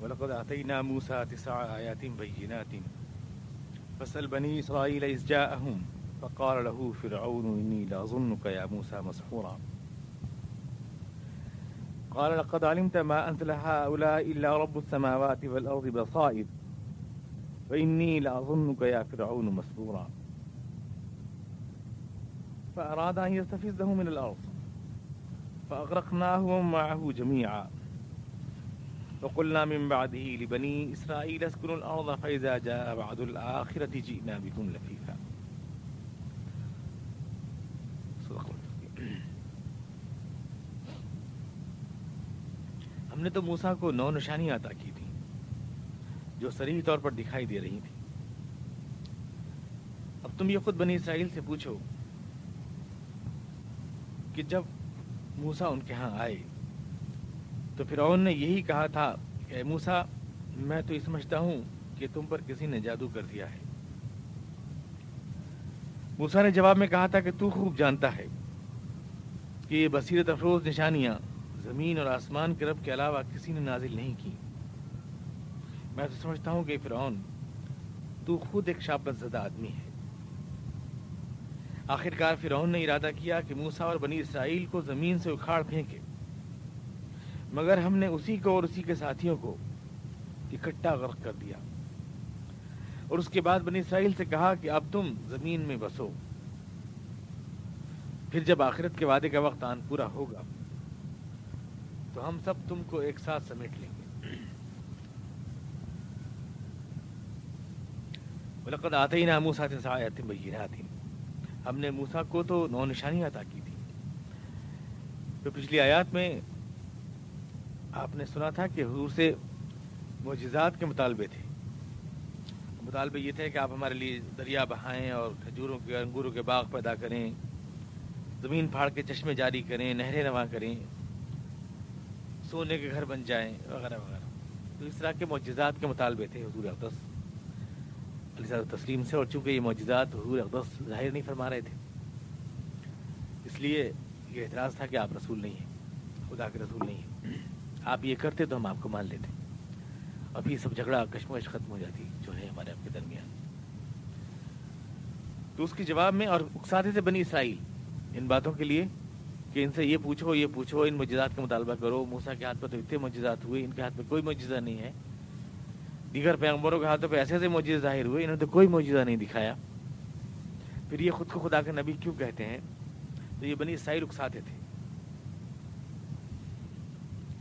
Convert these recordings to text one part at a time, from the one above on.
وَلَقَدْ آتَيْنَا مُوسَىٰ 9 آيَاتٍ بَيِّنَاتٍ فَاسْأَلْ بَنِي إِسْرَائِيلَ إِذْ جَاءَهُمْ فَقَالَ لَهُ فِرْعَوْنُ إِنِّي لَأَظُنُّكَ يَا مُوسَىٰ مَسْحُورًا قَالَ لَقَدْ عَلِمْتَ مَا أَنْتَ لَهَٰؤُلَاءِ إِلَّا رَبُّ السَّمَاوَاتِ وَالْأَرْضِ بَصَائِرَ وَإِنِّي لَأَظُنُّكَ يَا فِرْعَوْنُ مَسْحُورًا فأراد أن يستفزه من الأرض فأغرقناه ومن معه جميعا وقلنا من بعده لبني إسرائيل اسكنوا الأرض فإذا جاء بعد الآخرة جئنا بكم لفيفا. ہم نے تو موسیٰ کو 9 نشانیاں عطا کی تھیں جو صریح طور پر دکھائی دے رہی تھیں. اب تم یہ خود بنی اسرائیل سے پوچھو کہ جب موسیٰ ان کے ہاں آئے تو فرعون نے یہی کہا تھا کہ اے موسیٰ میں تو یہ سمجھتا ہوں کہ تم پر کسی نے جادو کر دیا ہے. موسیٰ نے جواب میں کہا تھا کہ تو خوب جانتا ہے کہ یہ بصیرت افروز نشانیاں زمین اور آسمان کے رب کے علاوہ کسی نے نازل نہیں کی. میں تو سمجھتا ہوں کہ فرعون تو خود ایک شابت زدہ آدمی ہے. آخرکار فرعون نے ارادہ کیا کہ موسیٰ اور بنی اسرائیل کو زمین سے اکھاڑ پھینکے، مگر ہم نے اسی کو اور اسی کے ساتھیوں کو اکٹھا غرق کر دیا. اور اس کے بعد بنی اسرائیل سے کہا کہ اب تم زمین میں بسو، پھر جب آخرت کے وعدے کا وقت آن پورا ہوگا تو ہم سب تم کو ایک ساتھ سمیٹ لیں گے. وَلَقَدْ آتَيْنَا مُوسَىٰ 9 آيَاتٍ بَيِّنَاتٍ ہم نے موسیٰ کو تو 9 نشانیاں عطا کی تھی. تو پچھلی آیات میں آپ نے سنا تھا کہ حضور سے معجزات کے مطالبے تھے. مطالبے یہ تھے کہ آپ ہمارے لیے دریا بہائیں اور کھجوروں کے انگوروں کے باغ پیدا کریں، زمین پھاڑ کے چشمے جاری کریں، نہریں رواں کریں، سونے کے گھر بن جائیں وغیرہ وغیرہ. تو اس طرح کے معجزات کے مطالبے تھے حضور اقدس علیہ الصلوۃ والتسلیم سے. اور چونکہ یہ معجزات حضور اقدس ظاہر نہیں فرما رہے تھے اس لیے یہ اعتراض تھا کہ آپ رسول نہیں ہیں، خدا کے رسول نہیں ہیں. آپ یہ کرتے تو ہم آپ کو مان لیتے اور پھر سب جھگڑا کشمکش ختم ہو جاتی جو ہے ہمارے آپ کے درمیان. تو اس کے جواب میں اور اکساتے تھے بنی اسرائیل ان باتوں کے لیے کہ ان سے یہ پوچھو ان معجزات کا مطالبہ کرو. موسیٰ کے ہاتھ پر تو اتنے معجزات ہوئے، ان کے ہاتھ میں کوئی معجزہ نہیں ہے. دیگر پیغمبروں کے ہاتھوں پہ ایسے ایسے معجزے ظاہر ہوئے، انہوں نے تو کوئی معجزہ نہیں دکھایا. پھر یہ خود کو خدا کے نبی کیوں کہتے ہیں؟ تو یہ بنی اسرائیل اکساتے تھے.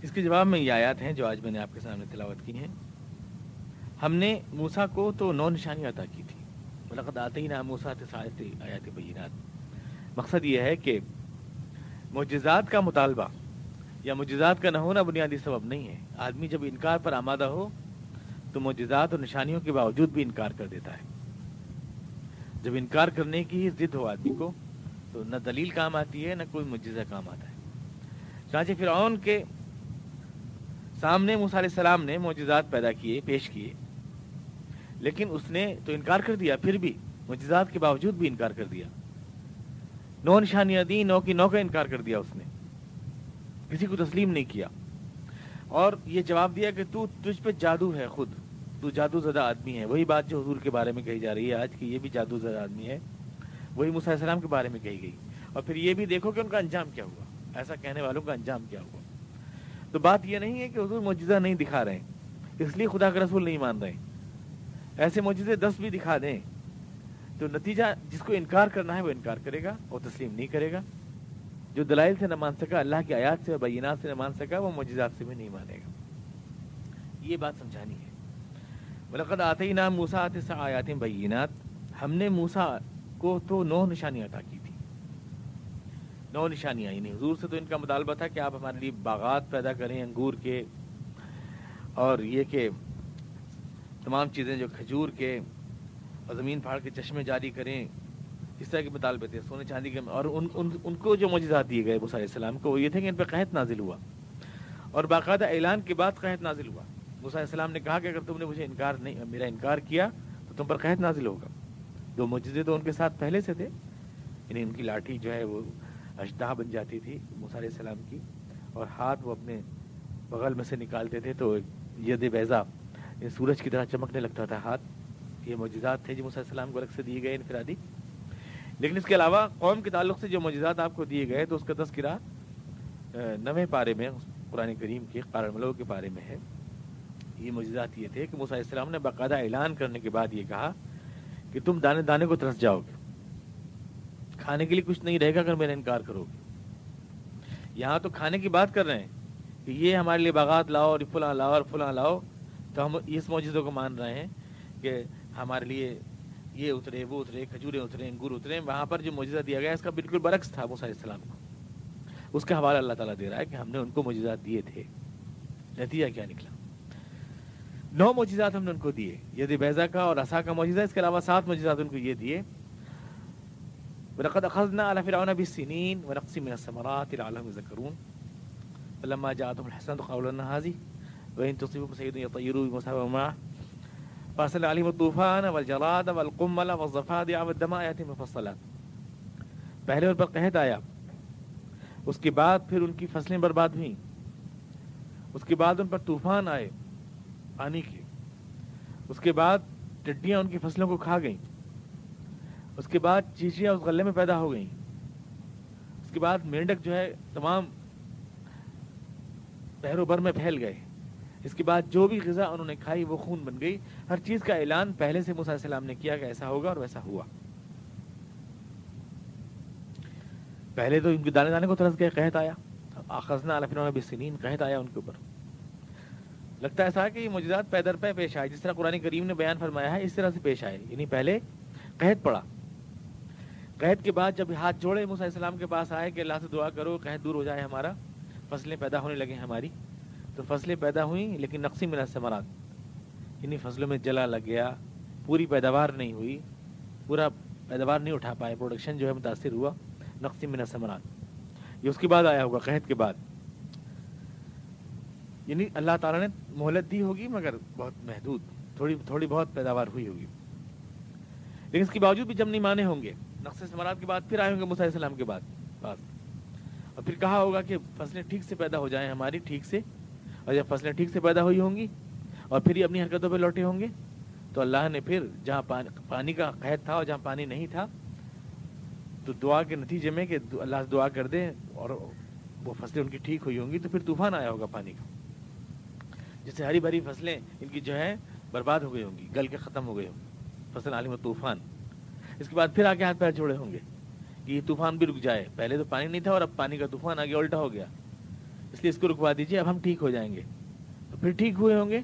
اس کے جواب میں یہ آیات ہیں جو آج میں نے آپ کے سامنے تلاوت کی ہیں. ہم نے موسیٰ کو تو 9 نشانیاں عطا کی تھی. وَلَقَدْ آتَيْنَا مُوسَىٰ 9 آيَاتٍ بَيِّنَاتٍ. مقصد یہ ہے کہ معجزات کا مطالبہ یا معجزات کا نہ ہونا بنیادی سبب نہیں ہے. آدمی جب انکار پر آمادہ ہو تو معجزات اور نشانیوں کے باوجود بھی انکار کر دیتا ہے. جب انکار کرنے کی ضد ہو آدمی کو تو نہ دلیل کام آتی ہے نہ کوئی معجزہ کام آتا ہے. چنانچہ فرعون کے سامنے موسیٰ علیہ السلام نے معجزات پیش کیے لیکن اس نے تو انکار کر دیا. پھر بھی معجزات کے باوجود بھی انکار کر دیا. 9 نشانیاں دی، 9 کی 9 کا انکار کر دیا. اس نے کسی کو تسلیم نہیں کیا اور یہ جواب دیا کہ تجھ پہ جادو ہے، خود تو جادو زدہ آدمی ہے. وہی بات جو حضور کے بارے میں کہی جا رہی ہے آج کی، یہ بھی جادو زدہ آدمی ہے، وہی موسیٰ علیہ السلام کے بارے میں کہی گئی. اور پھر یہ بھی دیکھو کہ ان کا انجام کیا ہوا، ایسا کہنے والوں کا انجام کیا ہوا. تو بات یہ نہیں ہے کہ حضور معجزہ نہیں دکھا رہے ہیں اس لیے خدا کا رسول نہیں مان رہے. ایسے معجزے 10 بھی دکھا دیں تو نتیجہ جس کو انکار کرنا ہے وہ انکار کرے گا اور تسلیم نہیں کرے گا. جو دلائل سے نہ مان سکا، اللہ کی آیات سے اور بینات سے نہ مان سکا، وہ معجزات سے بھی نہیں مانے گا. یہ بات سمجھانی ہے. وَلَقَدْ آتَيْنَا مُوسَىٰ 9 آيَاتٍ بَيِّنَاتٍ ہم نے موسیٰ کو تو 9 نشانیاں عطا کی تھی. 9 نشانیاں یعنی حضور سے تو ان کا مطالبہ تھا کہ آپ ہمارے لیے باغات پیدا کریں انگور کے، اور یہ کہ تمام چیزیں جو کھجور کے اور زمین پھاڑ کے چشمے جاری کریں. اس طرح کے مطالبے تھے سونے چاندی کے. اور ان کو جو معجزات دیے گئے موسیٰ علیہ السلام کو وہ یہ تھے کہ ان پہ قحط نازل ہوا اور باقاعدہ اعلان کے بعد قحط نازل ہوا. موسیٰ علیہ السلام نے کہا کہ اگر تم نے میرا انکار کیا تو تم پر قحط نازل ہوگا. 2 معجزے تو ان کے ساتھ پہلے سے تھے، یعنی ان کی لاٹھی جو ہے وہ اشتہا بن جاتی تھی موسیٰ علیہ السلام کی، اور ہاتھ وہ اپنے بغل میں سے نکالتے تھے تو ید بیضا، سورج کی طرح چمکنے لگتا تھا ہاتھ. یہ معجزات تھے جو موسیٰ علیہ السلام کو الگ سے دیے گئے انفرادی. لیکن اس کے علاوہ قوم کے تعلق سے جو معجزات آپ کو دیے گئے تو اس کا تذکرہ 9ویں پارے میں قرآن کریم کے قال الملؤ کے بارے میں ہے. یہ معجزات یہ تھے کہ موسیٰ علیہ السلام نے باقاعدہ اعلان کرنے کے بعد یہ کہا کہ تم دانے دانے کو ترس جاؤ گے، کھانے کے لیے کچھ نہیں رہے گا اگر میرا انکار کرو گے. یہاں تو کھانے کی بات کر رہے ہیں کہ یہ ہمارے لیے باغات لاؤ اور فلاں لاؤ اور فلاں لاؤ، تو ہم اس معجزوں کو مان رہے ہیں کہ ہمارے لیے یہ اترے وہ اترے، کھجوریں اترے، انگور اترے. وہاں پر جو معجزہ دیا گیا اس کا بالکل برعکس تھا موسیٰ علیہ السلام کو. اس کا حوالہ اللہ تعالیٰ دے رہا ہے کہ ہم نے ان کو معجزات دیے تھے. نتیجہ کیا نکلا؟ 9 معجزات ہم نے ان کو دیے، ید بیضا کا اور عصا کا معجزہ. اس کے علاوہ 7 معجزات ان کو یہ دیے. وَلَقَدْ أَخَذْنَا آلَ فِرْعَوْنَ بِالسِّنِينَ وَنَقْصٍ مِّنَ الثَّمَرَاتِ لَعَلَّهُمْ يَذَّكَّرُونَ فَلَمَّا جَاءَتْهُمُ الْحَسَنَةُ قَالُوا لَنَا هَٰذِهِ وَإِن تُصِبْهُمْ سَيِّئَةٌ يَطَّيَّرُوا بِمُوسَىٰ وَمَعَهُ فَأَرْسَلْنَا عَلَيْهِمُ الطُّوفَانَ وَالْجَرَادَ وَالْقُمَّلَ وَالضَّفَادِعَ وَالدَّمَ آيَاتٍ مُفَصَّلَاتٍ. پہلے ان پر قحط آیا، اس کے بعد پھر ان کی فصلیں برباد ہوئیں، اس کے بعد ان پر طوفان آئے پانی کے، اس کے بعد ٹڈیاں ان کی فصلوں کو کھا گئیں، اس کے بعد چیچیاں اس غلے میں پیدا ہو گئیں، اس کے بعد مینڈک جو ہے تمام بحر و بر میں پھیل گئے، اس کے بعد جو بھی غذا انہوں نے کھائی وہ خون بن گئی. ہر چیز کا اعلان پہلے سے موسیٰ علیہ السلام نے کیا کہ ایسا ہوگا اور ویسا ہوا. پہلے تو ان کے دانے دانے کو ترس گئے، قحط آیا. اخذنا آل فرعون بالسنین، قحط آیا ان کے اوپر. لگتا ہے ایسا کہ یہ معجزات پے در پے پیش آئے، جس طرح قرآن کریم نے بیان فرمایا ہے اس طرح سے پیش آئے. یعنی پہلے قحط پڑا، قحط کے بعد جب ہاتھ جوڑے موسیٰ علیہ السلام کے پاس آئے کہ اللہ سے دعا کرو قحط دور ہو جائے ہمارا، فصلیں پیدا ہونے لگیں ہماری. تو فصلیں پیدا ہوئیں لیکن نقص من الثمرات، یعنی فصلوں میں جلا لگ گیا، پوری پیداوار نہیں ہوئی، پورا پیداوار نہیں اٹھا پائے، پروڈکشن جو ہے متاثر ہوا. نقص من الثمرات یہ اس کے بعد آیا ہوگا، قحط کے بعد. یعنی اللہ تعالیٰ نے مہلت دی ہوگی مگر بہت محدود، تھوڑی بہت پیداوار ہوئی ہوگی. لیکن اس کے باوجود بھی جب نہیں مانے ہوں گے، نقص ثمرات کے بعد پھر آئے ہوں گے موسیٰ علیہ السلام کے پاس، اور پھر کہا ہوگا کہ فصلیں ٹھیک سے پیدا ہو جائیں ہماری ٹھیک سے. اور جب فصلیں ٹھیک سے پیدا ہوئی ہوں گی اور پھر یہ اپنی حرکتوں پہ لوٹے ہوں گے تو اللہ نے پھر جہاں پانی کا قحط تھا اور جہاں پانی نہیں تھا تو دعا کے نتیجے میں کہ اللہ سے دعا کر دیں اور وہ فصلیں ان کی ٹھیک ہوئی ہوں گی تو پھر طوفان آیا ہوگا پانی کا، جس سے ہری بھری فصلیں ان کی جو ہے برباد ہو گئی ہوں گی، گل کے ختم ہو گئی ہوں گی. فصل عالم و طوفان. اس کے بعد پھر آگے ہاتھ پیر جوڑے ہوں گے کہ یہ طوفان بھی رک جائے. پہلے تو پانی نہیں تھا اور اب پانی کا طوفان آگے الٹا ہو گیا، اس لیے اس کو رکوا دیجیے، اب ہم ٹھیک ہو جائیں گے. تو پھر ٹھیک ہوئے ہوں گے.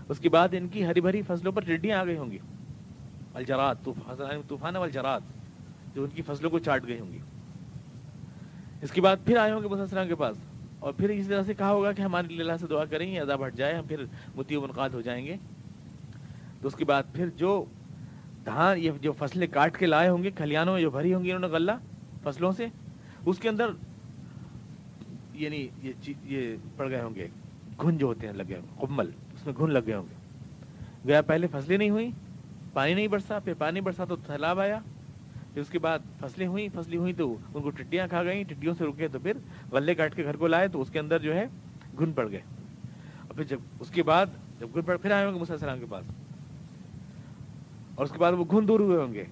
اس کے بعد ان کی ہری بھری فصلوں پر ٹڈیاں آ گئی ہوں گی، الجراد، طوفان والجراد، جو ان کی فصلوں کو چاٹ گئی ہوں گی. اس کے بعد پھر آئے ہوں گے موسیٰ علیہ السلام کے پاس اور پھر اس طرح سے کہا ہوگا کہ ہمارے لیے اللہ سے دعا کریں یہ عذاب ہٹ جائے، ہم پھر مطیع و منقاد ہو جائیں گے. تو اس کے بعد پھر جو دھان یہ جو فصلیں کاٹ کے لائے ہوں گے کھلیانوں میں جو بھری ہوں گی انہوں نے غلہ فصلوں سے، اس کے اندر یعنی یہ پڑ گئے ہوں گے گھن جو ہوتے ہیں لگے ہوں گے، قمل، اس میں گھن لگ گئے ہوں گے. گویا پہلے فصلیں نہیں ہوئیں، پانی نہیں برسا، پھر پانی برسا تو سیلاب آیا، پھر اس کے بعد فصلیں ہوئیں تو ان کو ٹڈیاں کھا گئیں، ٹڈیوں سے رکے تو پھر غلے کاٹ کے گھر کو لائے تو اس کے اندر جو ہے گھن پڑ گئے. اور پھر جب اس کے بعد جب گھن پڑ پھر آئے ہوں گے موسیٰ علیہ السلام کے پاس اور اس کے بعد وہ گھن دور ہوئے ہوں گے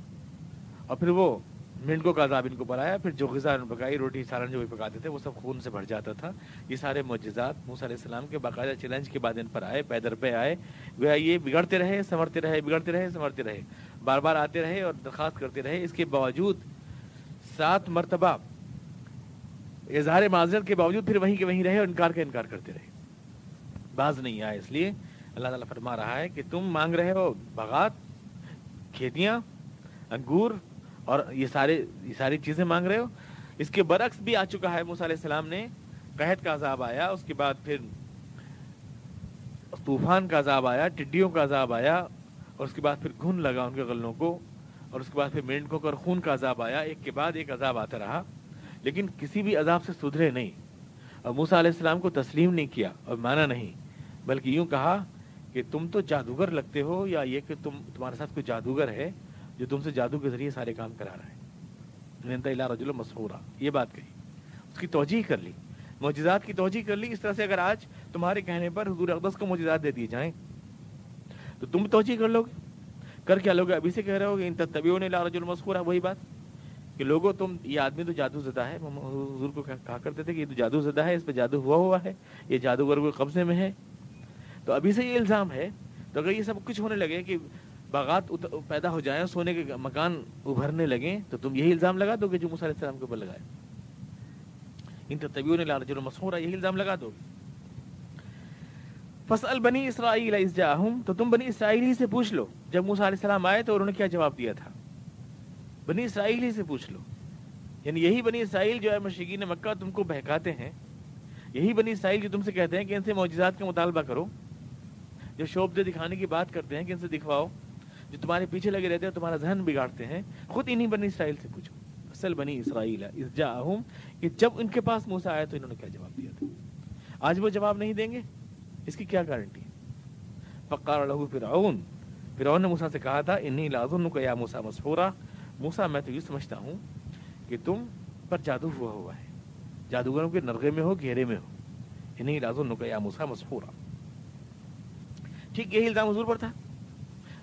اور پھر وہ مینڈکوں کا عذاب ان کو پر آیا. پھر جو غذا پکائی، روٹی سالن جو بھی پکاتے تھے وہ سب خون سے بھر جاتا تھا. یہ سارے معجزات موسیٰ علیہ السلام کے باقاعدہ چیلنج کے بعد ان پر آئے، پے در پے آئے. گویا یہ بگڑتے رہے سنورتے رہے، بگڑتے رہے سنورتے رہے، بار بار آتے رہے اور درخواست کرتے رہے. اس کے باوجود 7 مرتبہ اظہار معذرت کے باوجود پھر وہیں کے وہیں رہے اور انکار کرتے رہے، باز نہیں آئے. اس لیے اللہ تعالیٰ فرما رہا ہے کہ تم مانگ رہے ہو باغات، کھیتیاں، انگور اور یہ ساری چیزیں مانگ رہے ہو. اس کے برعکس بھی آ چکا ہے. موسیٰ علیہ السلام نے قحط کا عذاب آیا، اس کے بعد پھر طوفان کا عذاب آیا، ٹڈیوں کا عذاب آیا اور اس کے بعد پھر گھن لگا ان کے غلوں کو اور اس کے بعد پھر مینڈکوں کو اور خون کا عذاب آیا. ایک کے بعد ایک عذاب آتا رہا لیکن کسی بھی عذاب سے سدھرے نہیں اور موسیٰ علیہ السلام کو تسلیم نہیں کیا اور مانا نہیں، بلکہ یوں کہا کہ تم تو جادوگر لگتے ہو، یا یہ کہ تمہارے ساتھ کوئی جادوگر ہے جو تم سے جادو کے ذریعے سارے کام کرا رہا ہے. انت الا رجل مسحورا، یہ بات کہی، اس کی توجیہ کر لی. معجزات کی توجیہ کر لی. اس طرح سے اگر آج تمہارے کہنے پر حضور اقدس کو معجزات دے دیے جائیں تو تم توجیہ کر لو گے. کر کیا لوگ ابھی سے کہہ رہے ہو کہ ان تتبعون الی رجل مسحور. وہی بات کہ لوگوں تم یہ آدمی تو جادو زدہ ہے. حضور کو کہا کرتے تھے کہ یہ تو جادو زدہ ہے, اس پہ جادو ہوا ہے, یہ جادوگر کے قبضے میں ہے. تو ابھی سے یہ الزام ہے. تو اگر یہ سب کچھ ہونے لگے کہ باغات پیدا ہو جائیں, سونے کے مکان ابھرنے لگیں, تو تم یہی الزام لگا دو گے جو موسیٰ علیہ السلام کے اوپر لگائے. ان تتبعون الی رجل مسحور, یہی الزام لگا دو. فاسأل بنی اسرائیل اذ جاءہم, تو تم بنی اسرائیل ہی سے پوچھ لو جب موسیٰ علیہ السلام آئے تو انہوں نے کیا جواب دیا تھا. بنی اسرائیل ہی سے پوچھ لو. یعنی یہی بنی اسرائیل جو ہے مشرکین مکہ تم کو بہکاتے ہیں, یہی بنی اسرائیل جو تم سے کہتے ہیں کہ ان سے معجزات کا مطالبہ کرو, جو شوبدے دکھانے کی بات کرتے ہیں کہ ان سے دکھواؤ, جو تمہارے پیچھے لگے رہتے ہیں تمہارا ذہن بگاڑتے ہیں, خود انہی بنی اسرائیل سے پوچھو. اصل بنی اسرائیل اذ جاءہم, کہ جب ان کے پاس موسیٰ آیا تو انہوں نے کیا جواب دیا تھا. آج وہ جواب نہیں دیں گے, اس کی کیا گارنٹی ہے. فقال لہ فرعون, فرعون نے موسیٰ سے کہا تھا انی لاظنک یا موسیٰ مسحورا, موسیٰ میں تو یہ سمجھتا ہوں کہ تم پر جادو ہوا ہے, جادوگروں کے نرغے میں ہو, گھیرے میں ہو. انی لاظنک یا موسیٰ مسحورا. ٹھیک یہی الزام حضور پر تھا,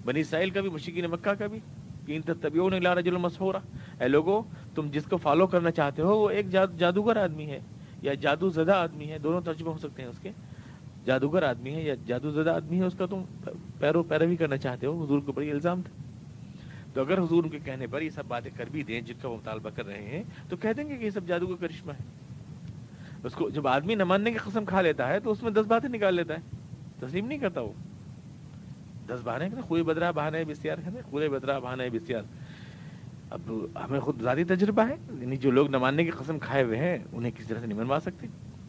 بنی اسرائیل کا بھی, مشرکین مکہ کا بھی, کہ ان تتبعون الی رجل مسحورا. اے لوگو تم جس کو فالو کرنا چاہتے ہو وہ ایک جادوگر آدمی ہے یا جادو زدہ آدمی ہے, دونوں ترجمے ہو سکتے ہیں اس کے. جادوگر آدمی ہے یا جادو زدہ آدمی ہے, اس کا تم پیروی کرنا چاہتے ہو. حضور کے اوپر یہ الزام تھا. تو اگر حضور ان کے کہنے پر یہ سب باتیں کر بھی دیں جن کا وہ مطالبہ کر رہے ہیں, تو کہہ دیں گے کہ یہ سب جادو کا کرشمہ ہے. اس کو جب آدمی نہ ماننے کی قسم کھا لیتا ہے تو اس میں 10 باتیں نکال لیتا ہے, تسلیم نہیں کرتا. وہ 10 بہانے خوئے بدرا بہانے بسیار, کہتے ہیں خوئے بدرا بہانے بسیار. اب ہمیں خود ذاتی تجربہ ہے, یعنی جو لوگ نہ ماننے کی قسم کھائے ہوئے ہیں انہیں کسی طرح سے نہیں منوا سکتے.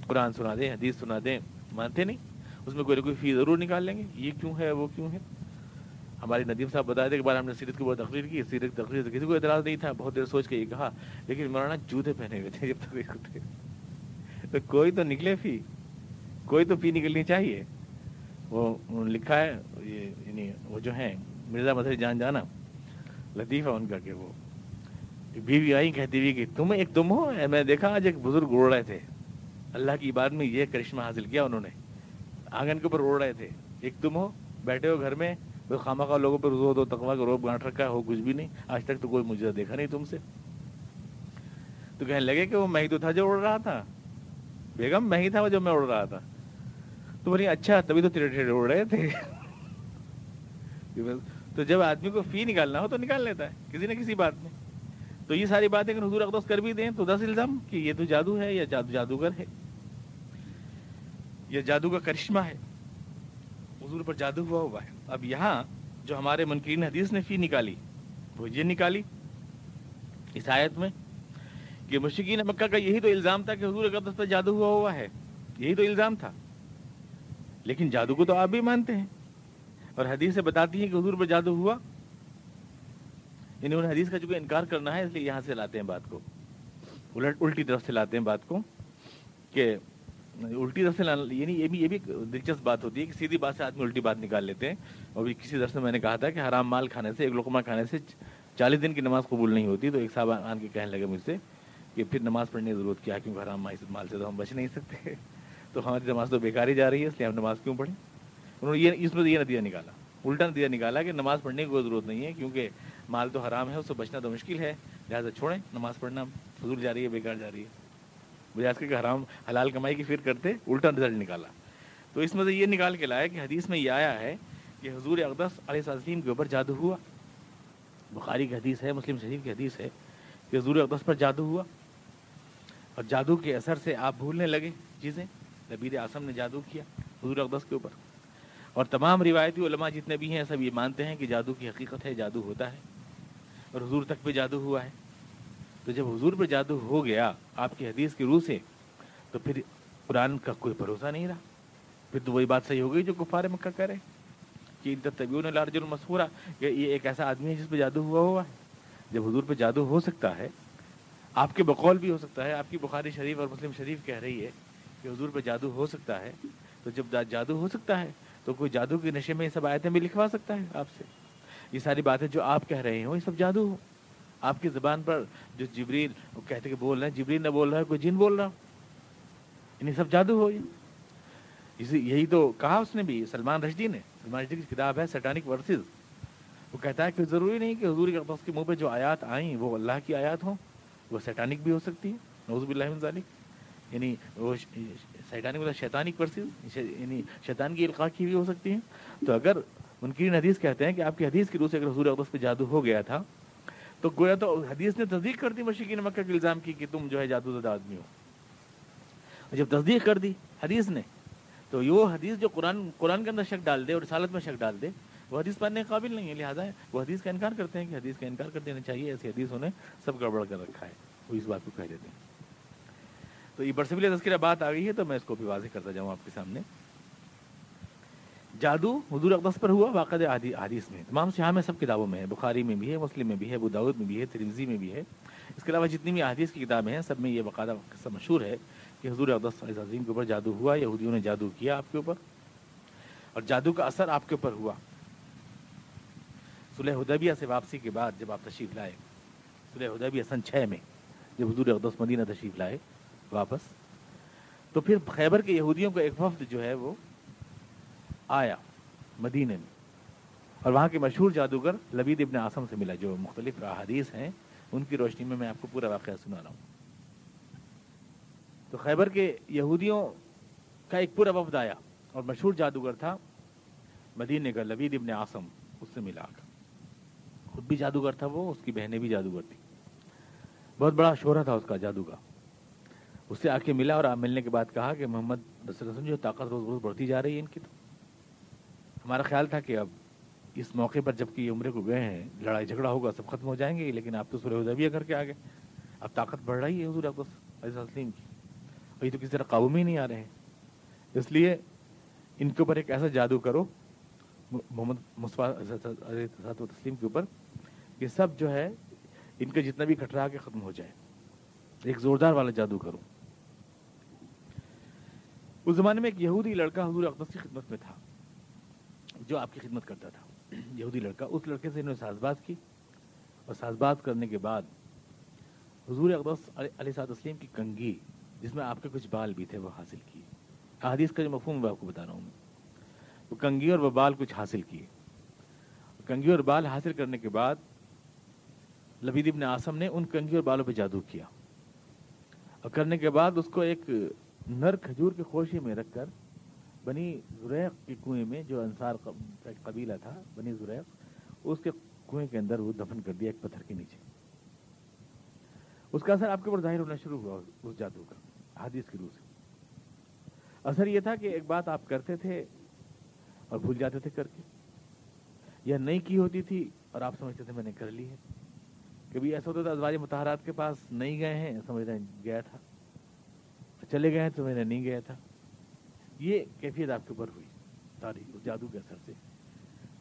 قرآن سنا دیں, حدیث سنا دیں, مانتے نہیں. اس میں کوئی نہ کوئی فی ضرور نکال لیں گے, یہ کیوں ہے وہ کیوں ہے. ہمارے ندیم صاحب بتائے تھے کہ بار ہم نے سیرت کی بہت تقریر کی, سیرت تقریر سے کسی کو اعتراض نہیں تھا, بہت دیر سوچ کے یہ کہا, لیکن مولانا جوتے پہنے ہوئے تھے جب تقریر کرتے, تو کوئی تو نکلے فی, کوئی تو فی نکلنی چاہیے. وہ لکھا ہے یہ, یعنی وہ جو ہیں مرزا مظہر جان جانا لطیفہ ان کا, کہ وہ بیوی آئی کہتی ہوئی کہ تم ہو. میں دیکھا آج ایک بزرگ اڑ رہے تھے, اللہ کی عبادت میں یہ کرشمہ حاصل کیا انہوں نے, آنگن کے اوپر اڑ رہے تھے. ایک تم ہو, بیٹھے ہو گھر میں, خامخواہ لوگوں پر زہد و تقویٰ کا روب گانٹ رکھا ہو, کچھ بھی نہیں, آج تک تو کوئی معجزہ دیکھا نہیں تم سے. تو کہنے لگے کہ وہ میں ہی تو تھا جو اڑ رہا تھا, بیگم میں ہی تھا وہ جو میں اڑ رہا تھا. تو بولی اچھا, تبھی تو ٹیڑے ٹیڑے اڑ رہے تھے. تو جب آدمی کو فی نکالنا ہو تو نکال لیتا ہے کسی نہ کسی بات میں. تو یہ ساری باتیں اگر حضور اقدس کر بھی دیں تو 10 الزام کہ یہ تو جادو ہے یا جادوگر ہے یا جادو کا کرشمہ ہے, حضور پر جادو ہوا ہے. اب یہاں جو ہمارے منکرین حدیث نے فی نکالی وہ یہ نکالی اس آیت میں کہ مشرکین مکہ کا یہی تو الزام تھا کہ حضور اقدس پر جادو ہوا ہے, یہی تو الزام تھا. لیکن جادو کو تو آپ بھی مانتے ہیں, اور حدیث سے بتاتی ہیں کہ حضور پر جادو ہوا. انہوں نے حدیث کا جو انکار کرنا ہے, اس لیے یہاں سے لاتے ہیں بات کو, الٹی طرف سے لاتے ہیں بات کو, کہ الٹی طرف سے یعنی یہ بھی دلچسپ بات ہوتی ہے کہ سیدھی بات سے آدمی الٹی بات نکال لیتے ہیں. اور کسی درس میں میں نے کہا تھا کہ حرام مال کھانے سے, ایک لقمہ کھانے سے 40 دن کی نماز قبول نہیں ہوتی. تو ایک صاحب آن کے کہنے لگے مجھ سے کہ پھر نماز پڑھنے کی ضرورت کیا, کیونکہ حرام مال سے تو ہم بچ نہیں سکتے, تو ہماری نماز تو بیکار ہی جا رہی ہے, اس لیے ہم نماز کیوں پڑھیں. انہوں نے اس میں یہ نتیجہ نکالا, الٹا نتیجہ نکالا کہ نماز پڑھنے کی کوئی ضرورت نہیں ہے, کیونکہ مال تو حرام ہے, اس سے بچنا تو مشکل ہے, لہٰذا چھوڑیں, نماز پڑھنا فضول جا رہی ہے, بیکار جا رہی ہے. بجائے اس کے حرام حلال کمائی کی فکر کرتے, الٹا رزلٹ نکالا. تو اس میں سے یہ نکال کے لایا کہ حدیث میں یہ آیا ہے کہ حضور اقدس علیہ السلام کے اوپر جادو ہوا. بخاری کی حدیث ہے, مسلم شریف کی حدیث ہے کہ حضور اقدس پر جادو ہوا, اور جادو کے اثر سے آپ بھولنے لگے چیزیں. نبی اعظم نے جادو کیا حضور اقدس کے اوپر, اور تمام روایتی علماء جتنے بھی ہیں سب یہ مانتے ہیں کہ جادو کی حقیقت ہے, جادو ہوتا ہے, اور حضور تک پہ جادو ہوا ہے. تو جب حضور پہ جادو ہو گیا آپ کی حدیث کی روح سے, تو پھر قرآن کا کوئی بھروسہ نہیں رہا. پھر تو وہی بات صحیح ہو گئی جو کفار مکہ کہہ رہے کہ ان تتبعون الی رجل مسحور, کہ یہ ایک ایسا آدمی ہے جس پہ جادو ہوا ہے. جب حضور پہ جادو ہو سکتا ہے, آپ کے بقول بھی ہو سکتا ہے, آپ کی بخاری شریف اور مسلم شریف کہہ رہی ہے کہ حضور پہ جادو ہو سکتا ہے, تو جب جادو ہو سکتا ہے تو کوئی جادو کے نشے میں یہ سب آیتیں بھی لکھوا سکتا ہے آپ سے. یہ ساری باتیں جو آپ کہہ رہے ہو یہ سب جادو ہو. آپ کی زبان پر جو جبریل کہتے کہ بول رہے ہیں, جبریل نہ بول رہا ہے, کوئی جن بول رہا ہو. انہیں سب جادو ہو یہ، یہی تو کہا اس نے بھی، سلمان رشدی نے، سلمان رشدی کی کتاب ہے سیٹانک ورسز، وہ کہتا ہے کہ ضروری نہیں کہ حضور اقدس کے منہ پہ جو آیات آئیں وہ اللہ کی آیات ہوں، وہ سیٹانک بھی ہو سکتی ہے، نعوذ باللہ من ذالک، یعنی وہ سیٹانک مطلب شیطانک ورسز، یعنی شیطان کی القاء کی بھی ہو سکتی ہیں۔ تو اگر منکرین حدیث کہتے ہیں کہ آپ کی حدیث کی روح سے اگر حضور اقدس پہ جادو ہو گیا تھا، تو گویا تو حدیث نے تصدیق کر دی مشرکین مکہ کے الزام کی کہ تم جو ہے جادو زدہ آدمی ہو، اور جب تصدیق کر دی حدیث نے، تو یہ وہ حدیث جو قرآن کے اندر شک ڈال دے اور رسالت میں شک ڈال دے، وہ حدیث پڑھنے کے قابل نہیں ہے، لہٰذا وہ حدیث کا انکار کرتے ہیں کہ حدیث کا انکار کر دینا چاہیے، ایسی حدیثوں نے سب گڑبڑ کر رکھا ہے، وہ اس بات کو کہہ دیتے ہیں۔ تو یہ برسبیل تذکرہ بات آ گئی ہے تو میں اس کو بھی واضح کرتا جاؤں آپ کے سامنے۔ جادو حضور اقدس پر ہوا باقاعدہ حدیث میں، تمام صحاح میں، سب کتابوں میں ہے، بخاری میں بھی ہے، مسلم میں بھی ہے، ابو داؤد میں بھی ہے، ترمذی میں بھی ہے، اس کے علاوہ جتنی بھی احادیث کی کتابیں ہیں سب میں یہ باقاعدہ قصہ مشہور ہے کہ حضور اقدس علیہ العظیم کے اوپر جادو ہوا، یہودیوں نے جادو کیا آپ کے اوپر، اور جادو کا اثر آپ کے اوپر ہوا۔ صلح حدیبیہ سے واپسی کے بعد جب آپ تشریف لائے، صلح حدیبیہ سن 6 میں جب حضور اقدس مدینہ تشریف لائے واپس، تو پھر خیبر کے یہودیوں کا ایک وفد جو ہے وہ آیا مدینے میں، اور وہاں کے مشہور جادوگر لبید ابن عاصم سے ملا، جو مختلف احادیث ہیں ان کی روشنی میں آپ کو پورا واقعہ سنا رہا ہوں۔ تو خیبر کے یہودیوں کا ایک پورا وفد آیا، اور مشہور جادوگر تھا مدینے کا لبید ابن عاصم، اس سے ملا کر، خود بھی جادوگر تھا وہ، اس کی بہنیں بھی جادوگر تھی، بہت بڑا شہرہ تھا اس کا جادو کا۔ اس سے آ کے ملا، اور ملنے کے بعد کہا کہ محمد صلی اللہ علیہ وسلم جو طاقت روز روز بڑھتی جا رہی ہے ان کی، تو ہمارا خیال تھا کہ اب اس موقع پر جب کہ یہ عمرے کو گئے ہیں، لڑائی جھگڑا ہوگا سب ختم ہو جائیں گے، لیکن آپ تو صلح حدیبیہ کر کے آ گئے، اب طاقت بڑھ رہی ہے حضور اقدس علیہ السلام کی، اور یہ تو کسی طرح قابو میں ہی نہیں آ رہے ہیں، اس لیے ان کے اوپر ایک ایسا جادو کرو محمد مصطفیٰ علیہ السلام کے اوپر کہ سب جو ہے ان کا جتنا بھی کھٹرا کے ختم ہو جائے، ایک زوردار والا جادو کرو۔ اس زمانے میں ایک یہودی لڑکا حضور اقدس کی خدمت میں تھا، جو آپ کی خدمت کرتا تھا، یہودی لڑکا، اس لڑکے سے انہوں نے ساز باز کی، اور ساز باز کرنے کے بعد حضور اقدس علیہ السلام کی کنگھی جس میں آپ کے کچھ بال بھی تھے وہ حاصل کیے، احادیث کا جو مفہوم میں آپ کو بتا رہا ہوں میں، وہ کنگھی اور وہ بال کچھ حاصل کیے، کنگھی اور بال حاصل کرنے کے بعد لبید ابن عاصم نے ان کنگھی اور بالوں پہ جادو کیا، اور کرنے کے بعد اس کو ایک نر کھجور کے خوشے میں رکھ کر بنی زریق کے کنویں میں، جو انصار کا ایک قبیلہ تھا بنی زریق، اس کے کنویں کے اندر وہ دفن کر دیا ایک پتھر کے نیچے۔ اس کا اثر آپ کے اوپر ظاہر ہونا شروع ہوا اس جادو کا، حدیث کی روح سے۔ اثر یہ تھا کہ ایک بات آپ کرتے تھے اور بھول جاتے تھے کر کے، یا نہیں کی ہوتی تھی اور آپ سمجھتے تھے میں نے کر لی ہے۔ کبھی ایسا ہوتا تھا ازواج مطہرات کے پاس نہیں گئے ہیں، سمجھ رہے ہیں گیا تھا، چلے گئے ہیں تو میں نے نہیں گیا تھا، یہ کیفیت آپ کے اوپر ہوئی تاریخ جادو کے اثر سے،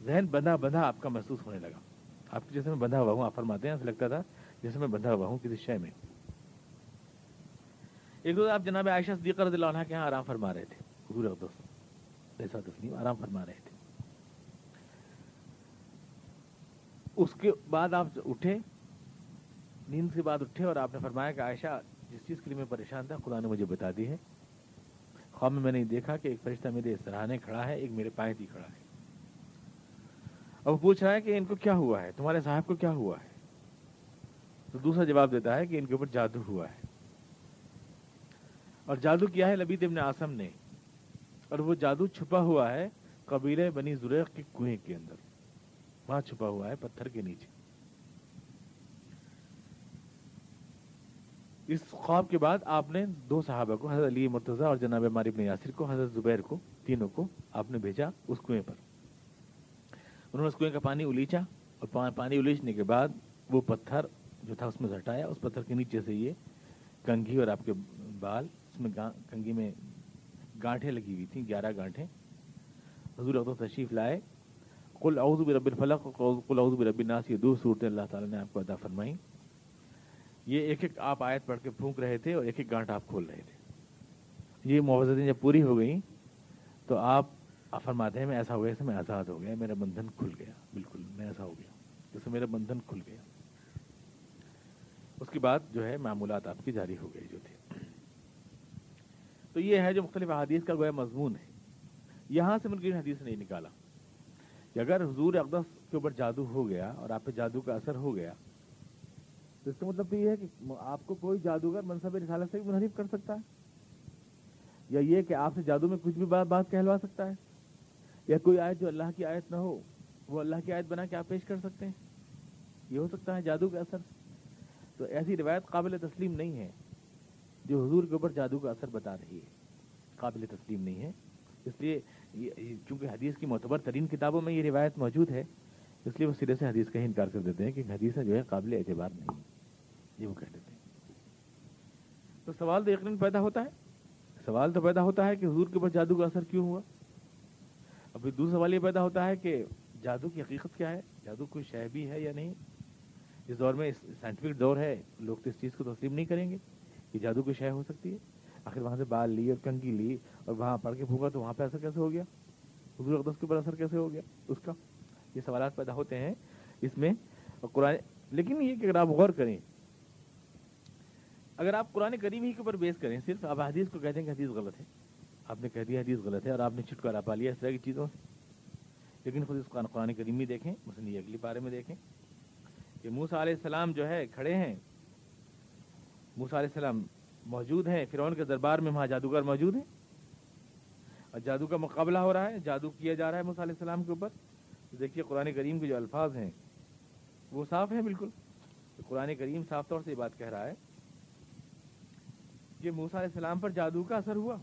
ذہن بندھا بندھا آپ کا محسوس ہونے لگا، آپ جیسے میں بندھا ہوا ہوں، آپ فرماتے ہیں ایسا لگتا تھا جیسے میں بندھا ہوا ہوں کسی شے میں۔ ایک روز آپ جناب عائشہ صدیقہ رضی اللہ عنہا کے ہاں آرام فرما رہے تھے، حضور اقدس علیہ السلام آرام فرما رہے تھے، اس کے بعد آپ اٹھے، نیند کے بعد اٹھے، اور آپ نے فرمایا کہ عائشہ جس چیز کے لیے میں پریشان تھا خدا نے مجھے بتا دی ہے، خواب میں نے دیکھا کہ ایک فرشتہ میرے سراہنے کھڑا ہے، ایک میرے پائیں ہی کھڑا ہے، اور وہ پوچھ رہا ہے کہ ان کو کیا ہوا ہے، تمہارے صاحب کو کیا ہوا ہے؟ تو دوسرا جواب دیتا ہے کہ ان کے اوپر جادو ہوا ہے، اور جادو کیا ہے لبید ابن عاصم نے، اور وہ جادو چھپا ہوا ہے قبیلے بنی زریق کے کنویں کے اندر، وہاں چھپا ہوا ہے پتھر کے نیچے۔ اس خواب کے بعد آپ نے دو صحابہ کو، حضرت علی مرتضی اور جناب عمار ابن یاسر کو، حضرت زبیر کو، تینوں کو آپ نے بھیجا اس کنویں پر، انہوں نے اس کنویں کا پانی الیچا، اور پانی الیچنے کے بعد وہ پتھر جو تھا اس میں ہٹایا، اس پتھر کے نیچے سے یہ کنگھی اور آپ کے بال، اس میں کنگھی میں گانٹھیں لگی ہوئی تھیں، 11 گانٹھیں، حضور اقدس تشریف لائے، قل اعوذ برب الفلق، قل اعوذ برب الناس، یہ دو صورتیں اللہ تعالیٰ نے آپ کو عطا فرمائیں، یہ ایک ایک آپ آیت پڑھ کے پھونک رہے تھے اور ایک ایک گانٹھ آپ کھول رہے تھے۔ یہ معوذتیں جب پوری ہو گئیں تو آپ فرماتے ہیں میں ایسا ہو گیا جیسے میں آزاد ہو گیا، میرا بندھن کھل گیا، بالکل میں ایسا ہو گیا جیسے میرا بندھن کھل گیا۔ اس کے بعد جو ہے معمولات آپ کی جاری ہو گئی جو تھے۔ تو یہ ہے جو مختلف احادیث کا گویا مضمون ہے. یہاں سے منکرین حدیث نے نکالا کہ اگر حضور اقدس کے اوپر جادو ہو گیا اور آپ پہ جادو کا اثر ہو گیا تو اس کا مطلب تو یہ ہے کہ آپ کو کوئی جادوگر منصب رسالت سے بھی منحرف کر سکتا ہے، یا یہ کہ آپ سے جادو میں کچھ بھی بات کہلوا سکتا ہے، یا کوئی آیت جو اللہ کی آیت نہ ہو وہ اللہ کی آیت بنا کے آپ پیش کر سکتے ہیں. یہ ہو سکتا ہے جادو کا اثر. تو ایسی روایت قابل تسلیم نہیں ہے جو حضور کے اوپر جادو کا اثر بتا رہی ہے، قابل تسلیم نہیں ہے. اس لیے چونکہ حدیث کی معتبر ترین کتابوں میں یہ روایت موجود ہے، اس لیے وہ سرے سے حدیث کا ہی انکار کر دیتے ہیں کہ حدیث جو ہے قابل اعتبار نہیں ہے، یہ وہ کہہ دیتے ہیں. تو سوال تو یقیناً پیدا ہوتا ہے، سوال تو پیدا ہوتا ہے کہ حضور کے اوپر جادو کا اثر کیوں ہوا. اب پھر دوسرا سوال یہ پیدا ہوتا ہے کہ جادو کی حقیقت کیا ہے، جادو کوئی شے بھی ہے یا نہیں. اس دور میں سائنٹیفک دور ہے، لوگ تو اس چیز کو تسلیم نہیں کریں گے کہ جادو کوئی شے ہو سکتی ہے. آخر وہاں سے بال لی اور کنگھی لی اور وہاں پڑھ کے پھونکا تو وہاں پہ اثر کیسے ہو گیا، حضور اقدس کے اوپر اثر کیسے ہو گیا اس کا. یہ سوالات پیدا ہوتے ہیں اس میں. اور قرآن، لیکن یہ کہ اگر آپ غور کریں، اگر آپ قرآن کریم ہی کے اوپر بیس کریں، صرف آپ حدیث کو کہتے ہیں کہ حدیث غلط ہے، آپ نے کہہ دیا حدیث غلط ہے اور آپ نے چھٹکارا پا لیا اس طرح کی چیزوں سے. لیکن خود اس قرآن کریم میں دیکھیں، مثلا یہ اگلی پارے میں دیکھیں کہ موسیٰ علیہ السلام جو ہے کھڑے ہیں، موسیٰ علیہ السلام موجود ہیں فرعون کے دربار میں، وہاں جادوگر موجود ہیں اور جادو کا مقابلہ ہو رہا ہے، جادو کیا جا رہا ہے موسیٰ علیہ السلام کے اوپر. تو دیکھیے قرآن کریم کے جو الفاظ ہیں وہ صاف ہیں بالکل. قرآن کریم صاف طور سے یہ بات کہہ رہا ہے کہ موسیٰ علیہ السلام پر جادو کا اثر ہوا،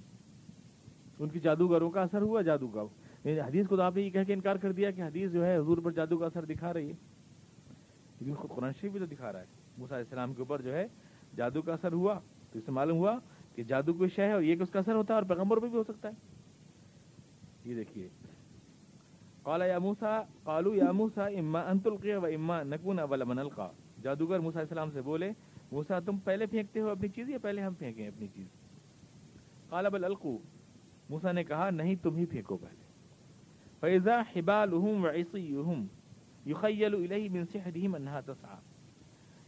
ان کی جادوگروں کا اثر ہوا جادو کا. حدیث کو تو آپ نے یہ کہہ کے انکار کر دیا کہ حدیث جو ہے حضور پر جادو کا اثر دکھا رہی ہے، لیکن خود قرآن شریف بھی تو دکھا رہا ہے موسیٰ علیہ السلام کے اوپر جو ہے جادو کا اثر ہوا. تو اس سے معلوم ہوا کہ جادو کوئی شے ہے اور یہ کہ اس کا اثر ہوتا ہے اور پیغمبر پہ بھی ہو سکتا ہے. یہ دیکھیے قال یا موسیٰ، قالوا یا موسیٰ اما ان تلقی و اما نکون اول من القی. جادوگر موسیٰ علیہ السلام سے بولے موسیٰ تم پہلے پھینکتے ہو اپنی چیز یا پہلے ہم پھینکیں اپنی چیز. قال بل القوا، موسیٰ نے کہا نہیں تم ہی پھینکو پہلے. فاذا حبالهم وعصيهم يخيل الیہ من سحرهم انها تسعى.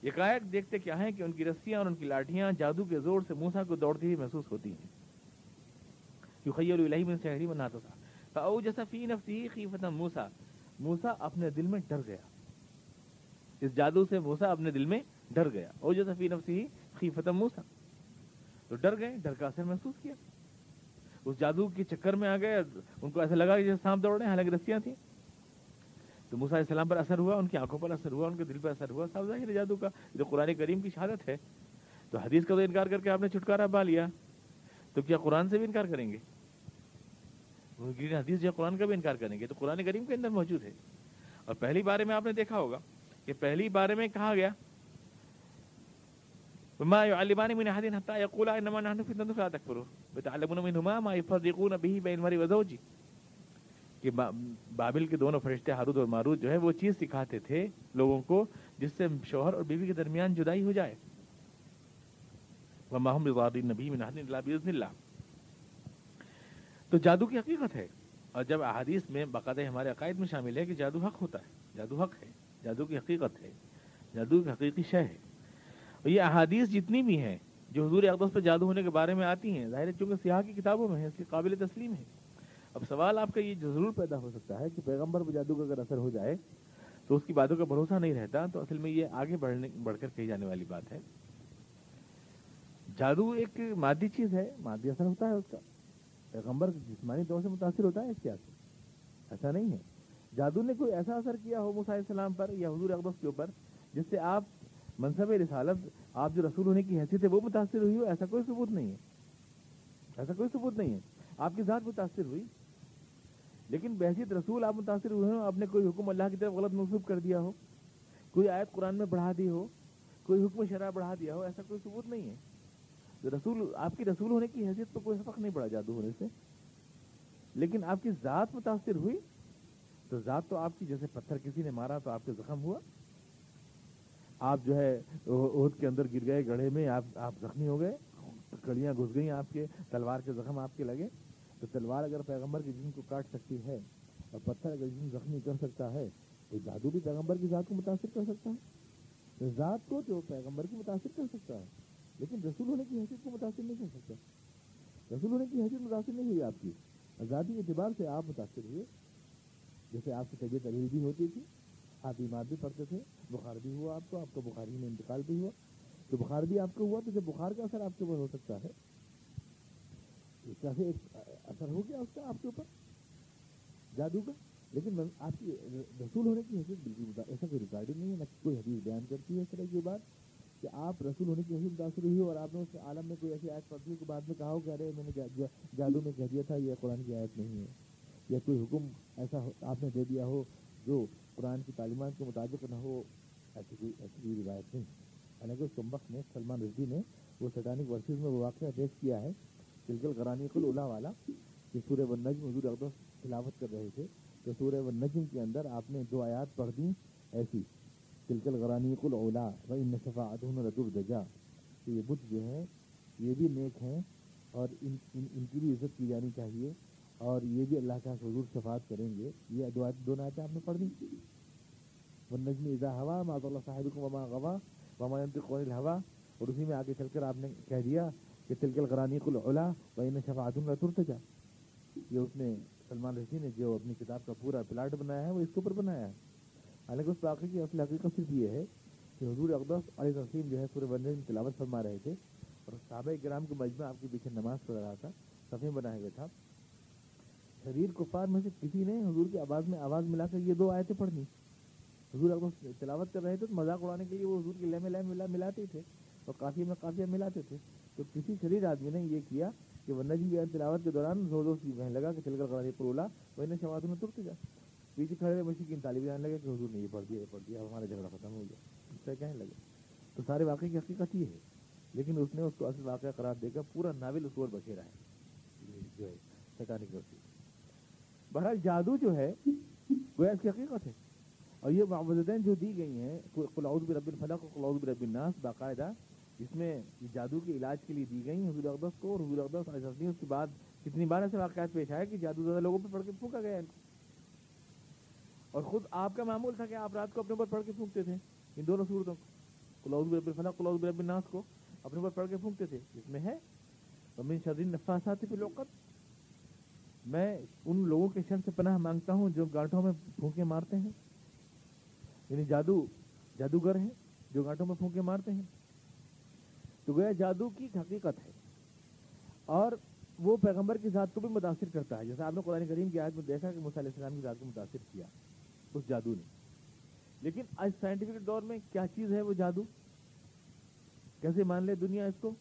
یکایک دیکھتے کیا ہیں کہ ان کی رسیاں اور ان کی لاٹھیاں جادو کے زور سے موسیٰ کو دوڑتی ہوئی محسوس ہوتی ہیں. یخیل الیہ من سحرهم انها تسعى فاوجس فی نفسه خیفة موسیٰ. موسیٰ اپنے دل میں ڈر گیا، اس جادو سے موسیٰ اپنے دل میں ڈر گیا. اوجس فی نفسه خیفة موسیٰ، تو ڈر گئے، ڈر کا اثر محسوس کیا، اس جادو کے چکر میں آ گئے. ان کو ایسا لگا کہ جیسے سانپ دوڑ رہے ہیں، حالانکہ رسیاں تھیں. تو موسیٰ علیہ السلام پر اثر ہوا، ان کی آنکھوں پر اثر ہوا، ان کے دل پر اثر ہوا. صاحب ظاہر ہے جادو کا، جو قرآن کریم کی شہادت ہے. تو حدیث کا تو انکار کر کے آپ نے چھٹکارا پا لیا، تو کیا قرآن سے بھی انکار کریں گے؟ حدیث جو قرآن کا بھی انکار کریں گے. تو قرآن کریم کے اندر موجود ہے. اور پہلی بارے میں آپ نے دیکھا ہوگا کہ پہلی بارے میں کہا گیا وما يعلمان من احد حتى يقولا انما نحن فتنة فلا تكفروا ويتعلمون منهما ما يفرقون به بين المرء وزوجه. کہ بابل کے دونوں فرشتے ہاروت اور ماروت جو ہے وہ چیز سکھاتے تھے لوگوں کو جس سے شوہر اور بیوی کے درمیان جدائی ہو جائے. وما هم بضارين به من احد الا باذن الله. تو جادو کی حقیقت ہے، اور جب احادیث میں باقاعدہ ہمارے عقائد میں شامل ہے کہ جادو حق ہوتا ہے، جادو حق ہے، جادو کی حقیقت ہے، جادو کی حقیقی شے ہے. اور یہ احادیث جتنی بھی ہیں جو حضور اقدس پہ جادو ہونے کے بارے میں آتی ہیں، ظاہر ہے چونکہ سیاہ کی کتابوں میں ہے، اس لیے قابل تسلیم ہے. اب سوال آپ کا یہ ضرور پیدا ہو سکتا ہے کہ پیغمبر پہ جادو کا اگر اثر ہو جائے تو اس کی باتوں کا بھروسہ نہیں رہتا. تو اصل میں یہ آگے بڑھ کر کہی جانے والی بات ہے. جادو ایک مادی چیز ہے، مادی اثر ہوتا ہے اس کا. پیغمبر جسمانی طور سے متاثر ہوتا ہے اس کیا سے؟ ایسا نہیں ہے. جادو نے کوئی ایسا اثر کیا ہو موسیٰ علیہ السلام پر یا حضور اقدس کے اوپر جس سے آپ منصب رسالت، آپ جو رسول ہونے کی حیثیت ہے وہ متاثر ہوئی ہو، ایسا کوئی ثبوت نہیں ہے. ایسا کوئی ثبوت نہیں ہے. آپ کی ذات متاثر ہوئی، لیکن بحیثیت رسول آپ متاثر ہوئے ہوں، آپ نے کوئی حکم اللہ کی طرف غلط منسوب کر دیا ہو، کوئی آیت قرآن میں بڑھا دی ہو، کوئی حکم شرع بڑھا دیا ہو، ایسا کوئی ثبوت نہیں ہے. رسول، آپ کی رسول ہونے کی حیثیت پر کوئی فرق نہیں پڑا جادو ہونے سے. لیکن آپ کی ذات متاثر ہوئی تو ذات تو آپ کی، جیسے پتھر کسی نے مارا تو آپ کے زخم ہوا، آپ جو ہے احد کے اندر گر گئے گڑھے میں، آپ زخمی ہو گئے، کڑیاں گھس گئیں آپ کے، تلوار کے زخم آپ کے لگے. تو تلوار اگر پیغمبر کے جسم کو کاٹ سکتی ہے اور پتھر اگر جسم زخمی کر سکتا ہے تو جادو بھی پیغمبر کی ذات کو متاثر کر سکتا ہے. ذات کو جو پیغمبر کی متاثر کر سکتا ہے لیکن رسول ہونے کی حیثیت کو متاثر نہیں کر سکتا. رسول ہونے کی حیثیت متاثر نہیں ہوئی آپ کی، ذاتی اعتبار سے آپ متاثر ہوئے. جیسے آپ کی طبیعت ابھی بھی ہوتی تھی، آپ بیمار بھی پڑتے تھے، بخار بھی ہوا آپ کو بخاری میں انتقال بھی ہوا، تو بخار بھی آپ کو ہوا، تو جب بخار کا اثر آپ کے اوپر ہو سکتا ہے، اس طرح سے ایک اثر ہو گیا اس کا آپ کے اوپر جادو کا. لیکن آپ کی رسول ہونے کی حیثیت بالکل ایسا کوئی ریکارڈنگ نہیں ہے، نہ کوئی حدیث بیان کرتی ہے اس طرح کی بات کہ آپ رسول ہونے کی حیثیت متاثر ہوئی اور آپ نے اس عالم میں کوئی ایسی آیت پڑھی ہو کہ بعد میں کہا ہو کہ ارے میں نے جادو میں کہہ دیا تھا یہ قرآن کی آیت نہیں ہے، یا کوئی حکم ایسا آپ نے دے دیا ہو جو قرآن کی تعلیمات کے مطابق نہ ہو. ایسی کوئی روایت نہیں. حالانکہ اس کمبخت نے سلمان رشدی نے وہ سٹانک ورسز میں وہ واقعہ پیش کیا ہے تلکل غرانیق الاولیٰ والا کہ سورہ والنجم حضور اقدس تلاوت کر رہے تھے، تو سورہ والنجم کے اندر آپ نے 2 آیات پڑھ دیں ایسی تلکل غرانیق الاولیٰ وان شفاعتہن لترتجی، کہ یہ بت جو ہیں یہ بھی نیک ہیں اور ان کی بھی عزت کی جانی چاہیے اور یہ بھی اللہ کا حضور شفاعت کریں گے. یہ 2 آیتیں آپ نے پڑھ دیں. والنجم اذا ہوا ما ضل صاحبکم وما غوا وما ينطق عن الهوى، اور اسی میں آگے چل کر آپ نے کہہ دیا کہ تلک الغرانیق العلا وان شفاعتہن لترتجی. یہ اس نے سلمان رشدی نے جو اپنی کتاب کا پورا پلاٹ بنایا ہے وہ اس کے اوپر بنایا ہے. حالانکہ اس واقعے کی اصل حقیقت صرف یہ ہے کہ حضور اقدس علیہ السلام جو ہے سورہ والنجم تلاوت فرما رہے تھے اور صحابہ کرام کے مجمع آپ کے پیچھے نماز پڑھ رہا تھا، صفیں بنایا گیا تھا. شریر کفار میں سے کسی نے حضور کی آواز میں آواز ملا کر یہ 2 آیتیں پڑھ دی. حضور اقدس تلاوت کر رہے تھے تو مذاق اڑانے کے لیے وہ حضور کی لے میں لے ملاتے تھے اور قافیے میں قافیہ ملاتے تھے. تو کسی شریر آدمی نے یہ کیا کہ والنجم کی تلاوت کے دوران زور زور سے کہنے لگا کہ تلک الغرانیق الاولیٰ وان شفاعتہن لترتجی. پیچھے کھڑے مشرکین طالب علم لگے کہ حضور نے یہ پڑھ دیا اب ہمارا جھگڑا ختم ہو گیا، اس طرح کہنے لگے. تو سارے واقعے کی حقیقت یہ ہے، لیکن اس نے اس کو اصل واقعہ قرار دے کر پورا ناول اس کو بکھیرا ہے جو ہے سیٹانک ورسی. بہرحال جادو جو ہے وہ اس کی حقیقت ہے، اور یہ معوذتین جو دی گئی ہیں قل اعوذ برب الفلق اور قل اعوذ برب الناس باقاعدہ جس میں یہ جادو کے علاج کے لیے دی گئی حضور اقدس کو، اور حضور اقدس علیہ السلام اس کے بعد کتنی بار ایسے واقعات پیش آئے کہ جادو زیادہ لوگوں پہ پڑھ کے پھونکا گیا ان کو. اور خود آپ کا معمول تھا کہ آپ رات کو اپنے اوپر پڑھ کے پھونکتے تھے ان دونوں صورتوں کو، قل اعوذ برب الفلق قل اعوذ برب الناس کو اپنے اوپر پڑھ کے پھونکتے تھے، جس میں ہے ومن شر النفاثات فی العقد، میں ان لوگوں کے شر سے پناہ مانگتا ہوں جو گانٹھوں میں پھونکے مارتے ہیں، یعنی جادوگر ہیں جو گانٹھوں میں پھونکے مارتے ہیں. تو گویا جادو کی حقیقت ہے اور وہ پیغمبر کی ذات کو بھی متاثر کرتا ہے، جیسا آپ نے قرآن کریم کی آیت میں دیکھا کہ موسیٰ علیہ السلام کی ذات کو متاثر کیا اس جادو نے. لیکن آج سائنٹیفک دور میں کیا چیز ہے وہ جادو، کیسے مان لے دنیا اس کو؟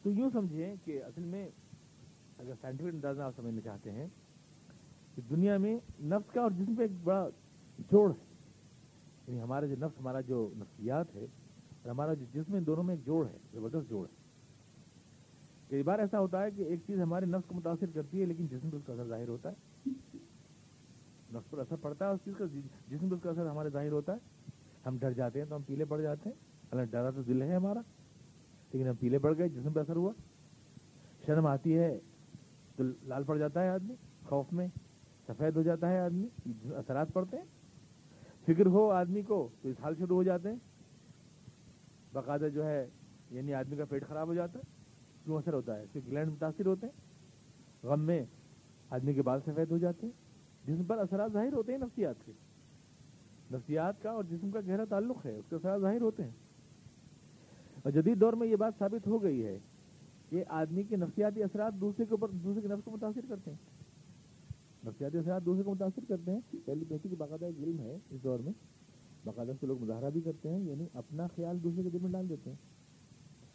تو یوں سمجھیں کہ اصل میں اگر سائنٹیفک اندازہ آپ سمجھنا چاہتے ہیں کہ دنیا میں نفس کا اور جسم کا ایک بڑا جوڑ ہے، یعنی ہمارا جو نفس، ہمارا جو نفسیات ہے اور ہمارا جو جسم ہے، ان دونوں میں ایک جوڑ ہے، زبردست جوڑ ہے. کئی بار ایسا ہوتا ہے کہ ایک چیز ہمارے نفس کو متاثر کرتی ہے لیکن جسم پہ اس کا اثر ظاہر ہوتا ہے، نفس پر اثر پڑتا ہے اس چیز کا، جسم پہ اس کا اثر ہمارے ظاہر ہوتا ہے. ہم ڈر جاتے ہیں تو ہم پیلے پڑ جاتے ہیں، اللہ ڈرا تو دل ہے ہمارا لیکن ہم پیلے پڑ گئے، جسم پہ اثر ہوا. شرم آتی ہے تو لال پڑ جاتا ہے آدمی، خوف میں سفید ہو جاتا ہے آدمی، اثرات پڑتے ہیں. فکر ہو آدمی کو تو اسہال شروع ہو جاتے ہیں باقاعدہ جو ہے، یعنی آدمی کا پیٹ خراب ہو جاتا ہے. کیوں اثر ہوتا ہے؟ اس کے گلینڈ متاثر ہوتے ہیں. غم میں آدمی کے بال سفید ہو جاتے ہیں. جسم پر اثرات ظاہر ہوتے ہیں نفسیات کے، نفسیات کا اور جسم کا گہرا تعلق ہے، اس کے اثرات ظاہر ہوتے ہیں. اور جدید دور میں یہ بات ثابت ہو گئی ہے کہ آدمی کے نفسیاتی اثرات دوسرے کے اوپر، دوسرے کے نفس کو متاثر کرتے ہیں. نفسیاتی اثرات دوسرے کو متاثر کرتے ہیں. پہلی بیٹی کی باقاعدہ ایک علم ہے اس دور میں، باقاعدہ سے لوگ مظاہرہ بھی کرتے ہیں، یعنی اپنا خیال دوسرے کے دل میں ڈال دیتے ہیں،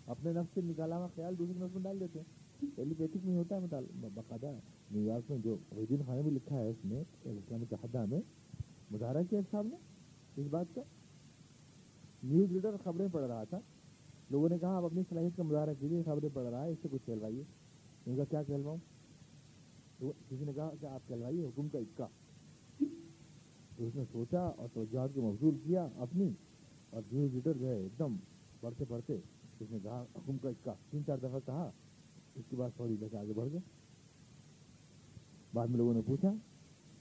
اپنے نفس سے نکالا ہوا خیال دوسرے کے نفس میں ڈال دیتے ہیں. پہلی بیٹی میں ہوتا ہے باقاعدہ نیو یارک میں جو وحیدین خان نے بھی لکھا ہے اس میں اسلامی تحدہ میں مظاہرہ کیا صاحب نے اس بات کا. نیوز ریڈر خبریں پڑھ رہا تھا، لوگوں نے کہا آپ اپنی صلاحیت کا مظاہرہ کیجیے، خبریں پڑھ رہا ہے، اس سے کچھ کہلوائیے. ان کا کیا کہلواؤں؟ تو کسی نے کہا کہ آپ کہلوائیے حکم کا اکا. تو اس نے سوچا اور توجہات کو مبذول کیا اپنی، اور نیوز ریڈر جو ہے ایک دم پڑھتے پڑھتے اس نے کہا حکم کا اکا 3-4 دفعہ کہا. اس کے بعد فوری لے کے آگے بڑھ گئے. بعد میں لوگوں نے پوچھا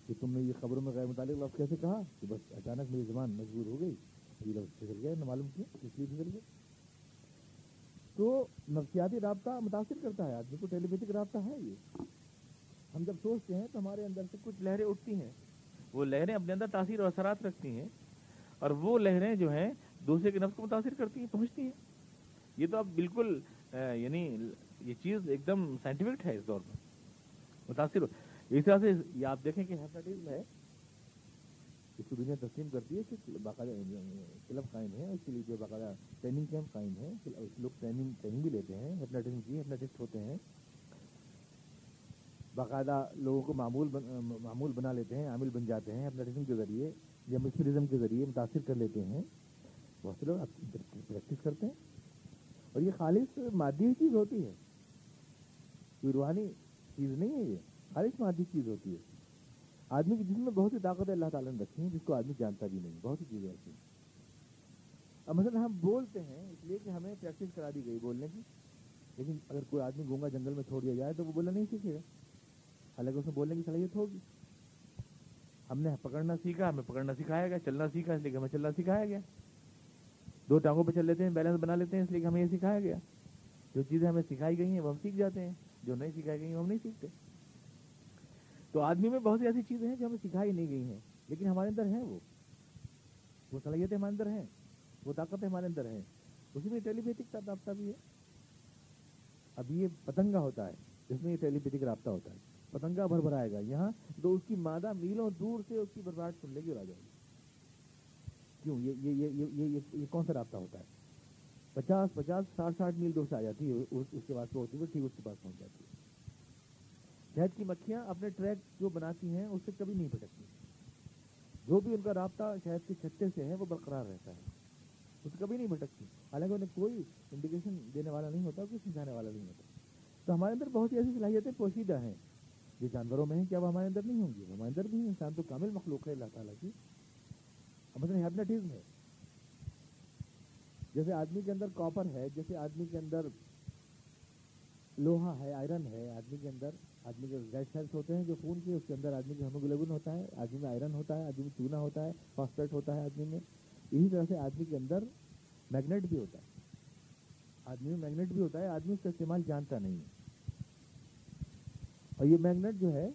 کہ تم نے یہ خبروں میں غیر متعلق لفظ کیسے کہا؟ کہ بس اچانک میری زبان مجبور ہو گئی، یہ لفظ پھسل گئے، نہ معلوم کیوں اس لیے پھسل گئے. تو نفسیاتی رابطہ متاثر کرتا ہے آدمی کو، ٹیلی پیتھک رابطہ ہے یہ. ہم جب سوچتے ہیں تو ہمارے اندر سے کچھ لہریں اٹھتی ہیں، وہ لہریں اپنے اندر تاثیر اور اثرات رکھتی ہیں، اور وہ لہریں جو ہیں دوسرے کے نفس کو متاثر کرتی ہیں، پہنچتی ہیں. یہ تو اب بالکل یعنی یہ چیز ایک دم سائنٹیفک ہے اس دور میں، متاثر ہو. اس طرح سے یہ آپ دیکھیں کہ ہیپناٹزم ہے، اس کو دنیا تسلیم کرتی ہے کہ باقاعدہ کلب قائم ہے، اس کے لیے جو باقاعدہ ٹریننگ کیمپ قائم ہے، لوگ ٹریننگ بھی لیتے ہیں ہیپناٹزم کی، ہیپناٹسٹ ہوتے ہیں، باقاعدہ لوگوں کو معمول بنا لیتے ہیں، عامل بن جاتے ہیں ہیپناٹزم کے ذریعے یا مسمرزم کے ذریعے متاثر کر لیتے ہیں. بہت سے لوگ پریکٹس کرتے ہیں، اور یہ خالص مادی چیز ہوتی ہے، کوئی روحانی چیز نہیں ہے، یہ خالص مادی چیز ہوتی ہے. آدمی کے جسم میں بہت سی طاقتیں اللہ تعالیٰ نے رکھی ہیں جس کو آدمی جانتا بھی نہیں، بہت سی چیزیں ایسی ہیں. اب مثلا ہم بولتے ہیں اس لیے کہ ہمیں پریکٹس کرا دی گئی بولنے کی، لیکن اگر کوئی آدمی گونگا جنگل میں چھوڑ دیا جائے تو وہ بولنا نہیں سیکھے گا، حالانکہ اس میں بولنے کی صلاحیت ہوگی. ہم نے پکڑنا سیکھا، ہمیں پکڑنا سکھایا گیا، چلنا سیکھا اس لیے کہ ہمیں چلنا سکھایا گیا. 2 ٹانگوں پہ چل لیتے ہیں، بیلنس بنا لیتے ہیں اس لیے کہ ہمیں یہ سکھایا گیا. جو چیزیں ہمیں سکھائی گئی ہیں وہ ہم سیکھ جاتے ہیں، جو نہیں سکھائی گئی ہیں وہ ہم نہیں سیکھتے. تو آدمی میں بہت سی ایسی چیزیں ہیں جو ہمیں سکھائی نہیں گئی ہیں، لیکن ہمارے اندر ہیں، وہ صلاحیتیں ہمارے اندر ہیں، وہ طاقتیں ہمارے اندر ہیں. اسی میں ٹیلی پیتھک کا رابطہ بھی ہے. اب یہ پتنگا ہوتا ہے جس میں یہ ٹیلی پیتھک رابطہ ہوتا ہے. پتنگا بھربھرائے گا یہاں تو اس کی مادہ میلوں دور سے اس کی بھربھراہٹ سن لے گی اور آ جائے گی. کیوں؟ یہ کون سا رابطہ ہوتا ہے؟ 50-60 میل دور سے آ جاتی ہے، اس کے پاس ہوتی ہے ٹھیک اس کے پاس پہنچ جاتی ہے. شہد کی مکھیاں اپنے ٹریک جو بناتی ہیں اس سے کبھی نہیں بھٹکتی، جو بھی ان کا رابطہ شہد کے چھتے سے ہے وہ برقرار رہتا ہے، اس سے کبھی نہیں بھٹکتی، حالانکہ انہیں کوئی انڈیکیشن دینے والا نہیں ہوتا، کوئی سمجھانے والا نہیں ہوتا. تو ہمارے اندر بہت سی ایسی صلاحیتیں پوشیدہ ہیں جو جانوروں میں ہیں، کیا وہ ہمارے اندر نہیں ہوں گی؟ ہمارے اندر بھی ہیں. انسان تو کامل مخلوق ہے اللہ تعالیٰ کی. اب مثلا ہیپناٹزم ہے، جیسے آدمی کے اندر کاپر ہے، جیسے آدمی کے اندر لوہا ہے، آئرن ہے، آدمی کے ریڈ سیلس ہوتے ہیں جو خون کے، اس کے اندر آدمی کا ہیموگلوبن ہوتا ہے، آدمی میں آئرن ہوتا ہے، آدمی میں چونا ہوتا ہے، فاسفیٹ ہوتا ہے آدمی میں. اسی طرح سے آدمی کے اندر میگنیٹ بھی ہوتا ہے، آدمی میں میگنیٹ بھی ہوتا ہے، آدمی اس کا استعمال جانتا نہیں ہے. اور یہ میگنیٹ جو ہے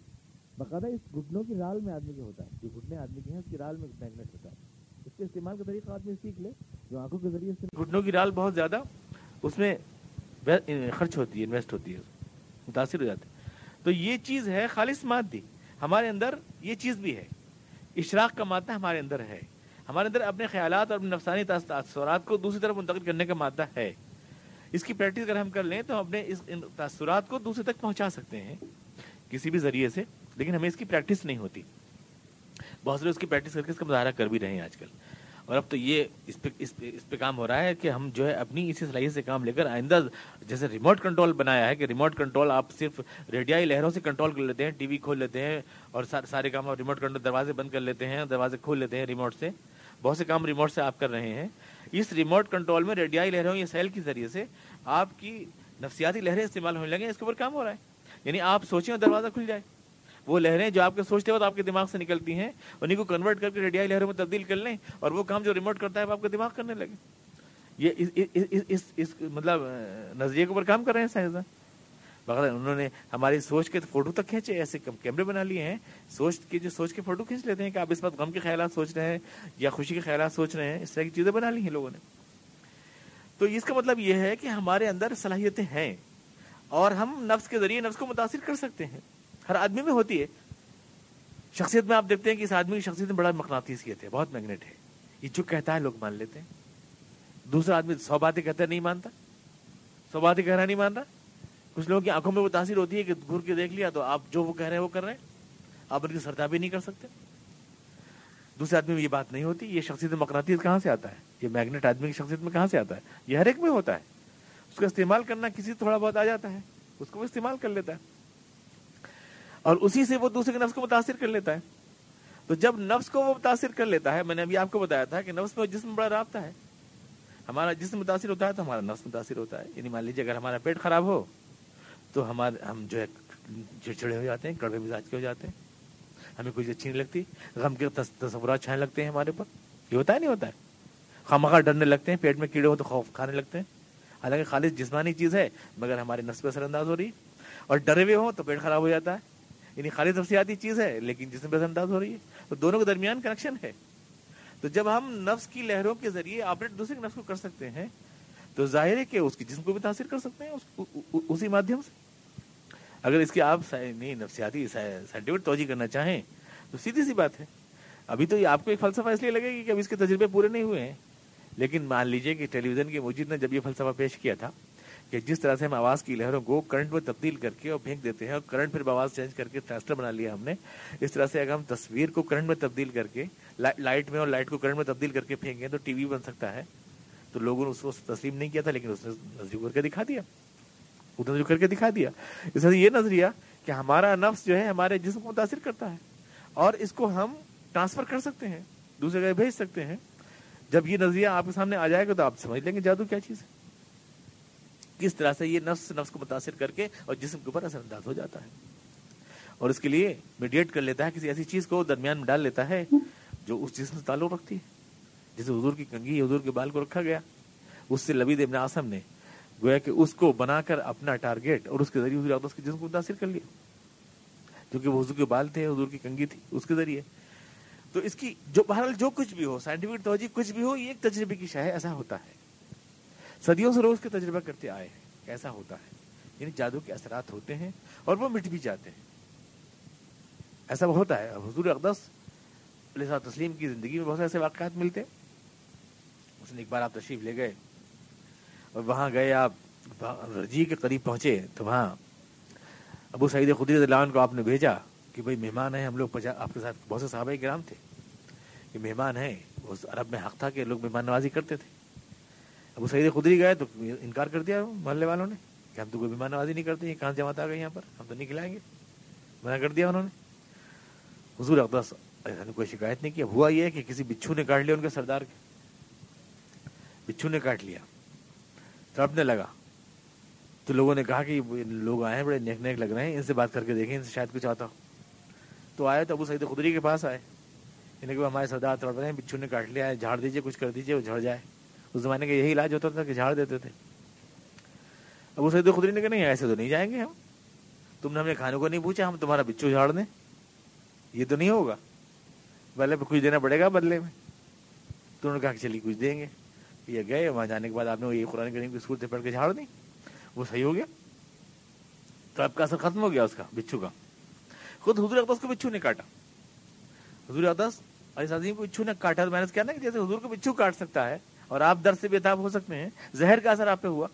باقاعدہ اس گھٹنوں کی رال میں آدمی کے ہوتا ہے، جو گھٹنے آدمی کے ہیں اس کی رال میں میگنیٹ ہوتا ہے. اس کے استعمال کا طریقہ آدمی سیکھ لے، جو آنکھوں کے ذریعے سے گھٹنوں کی رال بہت زیادہ اس میں خرچ ہوتی ہے، انویسٹ ہوتی ہے، متاثر ہو جاتے ہیں. تو یہ چیز ہے خالص مادی. ہمارے اندر یہ چیز بھی ہے، اشراق کا مادہ ہمارے اندر ہے. ہمارے اندر اپنے خیالات اور نفسانی تاثرات کو دوسری طرف منتقل کرنے کا مادہ ہے. اس کی پریکٹس اگر ہم کر لیں تو ہم اپنے ان تاثرات کو دوسرے تک پہنچا سکتے ہیں کسی بھی ذریعے سے، لیکن ہمیں اس کی پریکٹس نہیں ہوتی. بہت سے لوگ اس کی پریکٹس کر کے اس کا مظاہرہ کر بھی رہے ہیں آج کل. اور اب تو یہ اس پہ کام ہو رہا ہے کہ ہم جو ہے اپنی اسی صلاحیت سے کام لے کر آئندہ جیسے ریموٹ کنٹرول بنایا ہے کہ ریموٹ کنٹرول آپ صرف ریڈیائی لہروں سے کنٹرول کر لیتے ہیں، ٹی وی کھول لیتے ہیں اور سارے کام آپ ریموٹ کنٹرول، دروازے بند کر لیتے ہیں، دروازے کھول لیتے ہیں ریموٹ سے. بہت سے کام ریموٹ سے آپ کر رہے ہیں. اس ریموٹ کنٹرول میں ریڈیائی لہروں یا سیل کے ذریعے سے آپ کی نفسیاتی لہریں استعمال ہونے لگیں. اس کے اوپر کام ہو رہا ہے. یعنی آپ سوچیں اور دروازہ کھل جائے. وہ لہریں جو آپ کے سوچتے وقت آپ کے دماغ سے نکلتی ہیں انہیں کو کنورٹ کر کے ریڈیائی لہروں میں تبدیل کر لیں اور وہ کام جو ریموٹ کرتا ہے وہ آپ کا دماغ کرنے لگے. یہ اس مطلب نظریے کے اوپر کام کر رہے ہیں سائنسداں. بغیر انہوں نے ہماری سوچ کے فوٹو تک کھینچے، ایسے کیمرے بنا لیے ہیں سوچ کے فوٹو کھینچ لیتے ہیں کہ آپ اس وقت غم کے خیالات سوچ رہے ہیں یا خوشی کے خیالات سوچ رہے ہیں. اس طرح کی چیزیں بنا لی ہیں لوگوں نے. تو اس کا مطلب یہ ہے کہ ہمارے اندر صلاحیتیں ہیں اور ہم نفس کے ذریعے نفس کو متاثر کر سکتے ہیں. ہر آدمی میں ہوتی ہے. شخصیت میں آپ دیکھتے ہیں کہ اس آدمی کی شخصیت میں بڑا مقناطیسیت ہے، بہت میگنیٹ ہے. یہ جو کہتا ہے لوگ مان لیتے ہیں. دوسرا آدمی 100 باتیں کہتا ہے نہیں مانتا، 100 باتیں کہہ رہا نہیں مان رہا. کچھ لوگوں کی آنکھوں میں وہ تاثیر ہوتی ہے کہ گھور کے دیکھ لیا تو آپ جو وہ کہہ رہے ہیں وہ کر رہے ہیں، آپ ان کی سرتابی نہیں کر سکتے. دوسرے آدمی میں یہ بات نہیں ہوتی. یہ شخصیت مقناطیس کہاں سے آتا ہے؟ یہ میگنیٹ آدمی کی شخصیت میں کہاں سے آتا ہے؟ یہ ہر ایک میں ہوتا ہے. اس کا استعمال کرنا کسی تھوڑا بہت آ جاتا ہے، اس کو وہ استعمال کر لیتا ہے اور اسی سے وہ دوسرے کے نفس کو متاثر کر لیتا ہے. تو جب نفس کو وہ متاثر کر لیتا ہے، میں نے ابھی آپ کو بتایا تھا کہ نفس میں جسم میں بڑا رابطہ ہے. ہمارا جسم متاثر ہوتا ہے تو ہمارا نفس متاثر ہوتا ہے. یعنی مان لیجیے اگر ہمارا پیٹ خراب ہو تو ہم جو ہے چڑچڑے ہو جاتے ہیں، کڑوے مزاج کے ہو جاتے ہیں، ہمیں کوئی اچھی نہیں لگتی، غم کے تصورات چھانے لگتے ہیں ہمارے پر. یہ ہوتا ہے نہیں ہوتا ہے؟ خامخواہ ڈرنے لگتے ہیں، پیٹ میں کیڑے ہو تو خوف کھانے لگتے ہیں. حالانکہ خالص جسمانی چیز ہے مگر ہمارے نفس پہ اثر انداز ہو رہی ہے. اور ڈرے ہوئے ہوں تو پیٹ خراب ہو جاتا ہے. یعنی خالص نفسیاتی چیز ہے لیکن جسم پہ اثر انداز ہو رہی ہے. تو دونوں کے درمیان کنیکشن ہے. تو جب ہم نفس کی لہروں کے ذریعے آپریٹ دوسرے کے نفس کو کر سکتے ہیں تو ظاہر ہے کہ اس کی جسم کو بھی تاثیر کر سکتے ہیں اسی مادھیم سے. اگر اس کی آپ نفسیاتی سائنٹیفک توجہ کرنا چاہیں تو سیدھی سی بات ہے. ابھی تو یہ آپ کو ایک فلسفہ اس لیے لگے گی کہ اب اس کے تجربے پورے نہیں ہوئے ہیں, لیکن مان لیجئے کہ ٹیلی ویژن کے موجود نے جب یہ فلسفہ پیش کیا تھا کہ جس طرح سے ہم آواز کی لہروں کو کرنٹ میں تبدیل کر کے اور پھینک دیتے ہیں اور کرنٹ پھر آواز چینج کر کے ٹرانسٹر بنا لیا ہم نے, اس طرح سے اگر ہم تصویر کو کرنٹ میں تبدیل کر کے لائٹ میں اور لائٹ کو کرنٹ میں تبدیل کر کے پھینکیں تو ٹی وی بن سکتا ہے. تو لوگوں نے اس کو تسلیم نہیں کیا تھا, لیکن اس نے نظریہ کر کے دکھا دیا. اس طرح یہ نظریہ کہ ہمارا نفس جو ہے ہمارے جسم کو متاثر کرتا ہے اور اس کو ہم ٹرانسفر کر سکتے ہیں, دوسرے جگہ بھیج سکتے ہیں. جب یہ نظریہ آپ کے سامنے آ جائے گا تو آپ سمجھ لیں گے جادو کیا چیز ہے, کس طرح سے یہ نفس کو متاثر کر کے اور جسم کے اوپر اثر انداز ہو جاتا ہے اور اس کے لیے میڈیٹ کر لیتا ہے, کسی ایسی چیز کو درمیان میں ڈال لیتا ہے جو اس جسم سے تعلق رکھتی ہے. جیسے حضور کی کنگھی, حضور کے بال کو رکھا گیا, اس سے لبید ابن عاصم نے گویا کہ اس کو بنا کر اپنا ٹارگیٹ اور اس کے ذریعے حضور اقدس کے جسم کو متاثر کر لیا, کیونکہ وہ حضور کے بال تھے, حضور کی کنگھی تھی, اس کے ذریعے. تو اس کی جو بہرحال جو کچھ بھی ہو, سائنٹیفک توجہ کچھ بھی ہو, یہ ایک تجربے کی شے ہے. ایسا ہوتا ہے, صدیوں سے روز کے تجربہ کرتے آئے ہیں, ایسا ہوتا ہے. یعنی جادو کے اثرات ہوتے ہیں اور وہ مٹ بھی جاتے ہیں. ایسا ہوتا ہے. حضور اقدس علیہ الصلوۃ والتسلیم کی زندگی میں بہت سے ایسے واقعات ملتے ہیں. اس نے ایک بار آپ تشریف لے گئے اور وہاں گئے, آپ رجی کے قریب پہنچے تو وہاں ابو سعید خدری رضی اللہ عنہ کو آپ نے بھیجا کہ بھئی مہمان ہیں, ہم لوگ آپ کے ساتھ بہت سے صحابہ کرام تھے, کہ مہمان ہیں. اس عرب میں حق تھا کہ لوگ مہمان نوازی کرتے تھے. ابو سعید خدری گئے تو انکار کر دیا محلے والوں نے کہ ہم تو کوئی مہمان نوازی نہیں کرتے, یہ کہاں جماعت آ گئی یہاں پر, ہم تو نہیں کھلائیں گے, منع کر دیا انہوں نے. حضور اقدس نے کوئی شکایت نہیں کیا. ہوا یہ کہ کسی بچھو نے کاٹ لیا ان کے سردار کے, بچھو نے کاٹ لیا, تڑپنے لگا. تو لوگوں نے کہا کہ لوگ آئے ہیں بڑے نیک نیک لگ رہے ہیں, ان سے بات کر کے دیکھیں, ان سے شاید کچھ آتا ہو. تو آئے تو ابو سعید خدری کے پاس آئے, انہیں کہ ہمارے سردار تڑپ رہے ہیں, بچھو نے کاٹ لیا ہے, جھاڑ دیجیے, کچھ کر دیجیے, وہ جھڑ جائے. اس زمانے کا یہی علاج ہوتا تھا کہ جھاڑ دیتے تھے. ابو سعید خدری نے کہا نہیں, ایسے تو نہیں جائیں گے ہم, تم نے ہمیں کھانے کو نہیں پوچھا, ہم تمہارا بچھو جھاڑ دیں, یہ تو نہیں ہوگا, پہلے کچھ دینا پڑے گا بدلے میں. تو انہوں نے کہا کہ چلیے کچھ دیں گے. یہ گئے, وہاں جانے کے بعد آپ نے یہ قرآن کریم کی صورتیں پڑھ کے جھاڑ دی, وہ صحیح ہو گیا. تو آپ کا اثر ختم ہو گیا اس کا, بچھو کا. خود حضور اقدس کو بچھو نے کاٹا, حضور اقدس علیہ السلام کو بچھو نے کاٹا. تو میں نے کہا نا کہ جیسے حضور کو بچھو کاٹ سکتا ہے اور آپ درد سے بے تاب ہو سکتے ہیں, زہر کا اثر آپ پہ ہوا,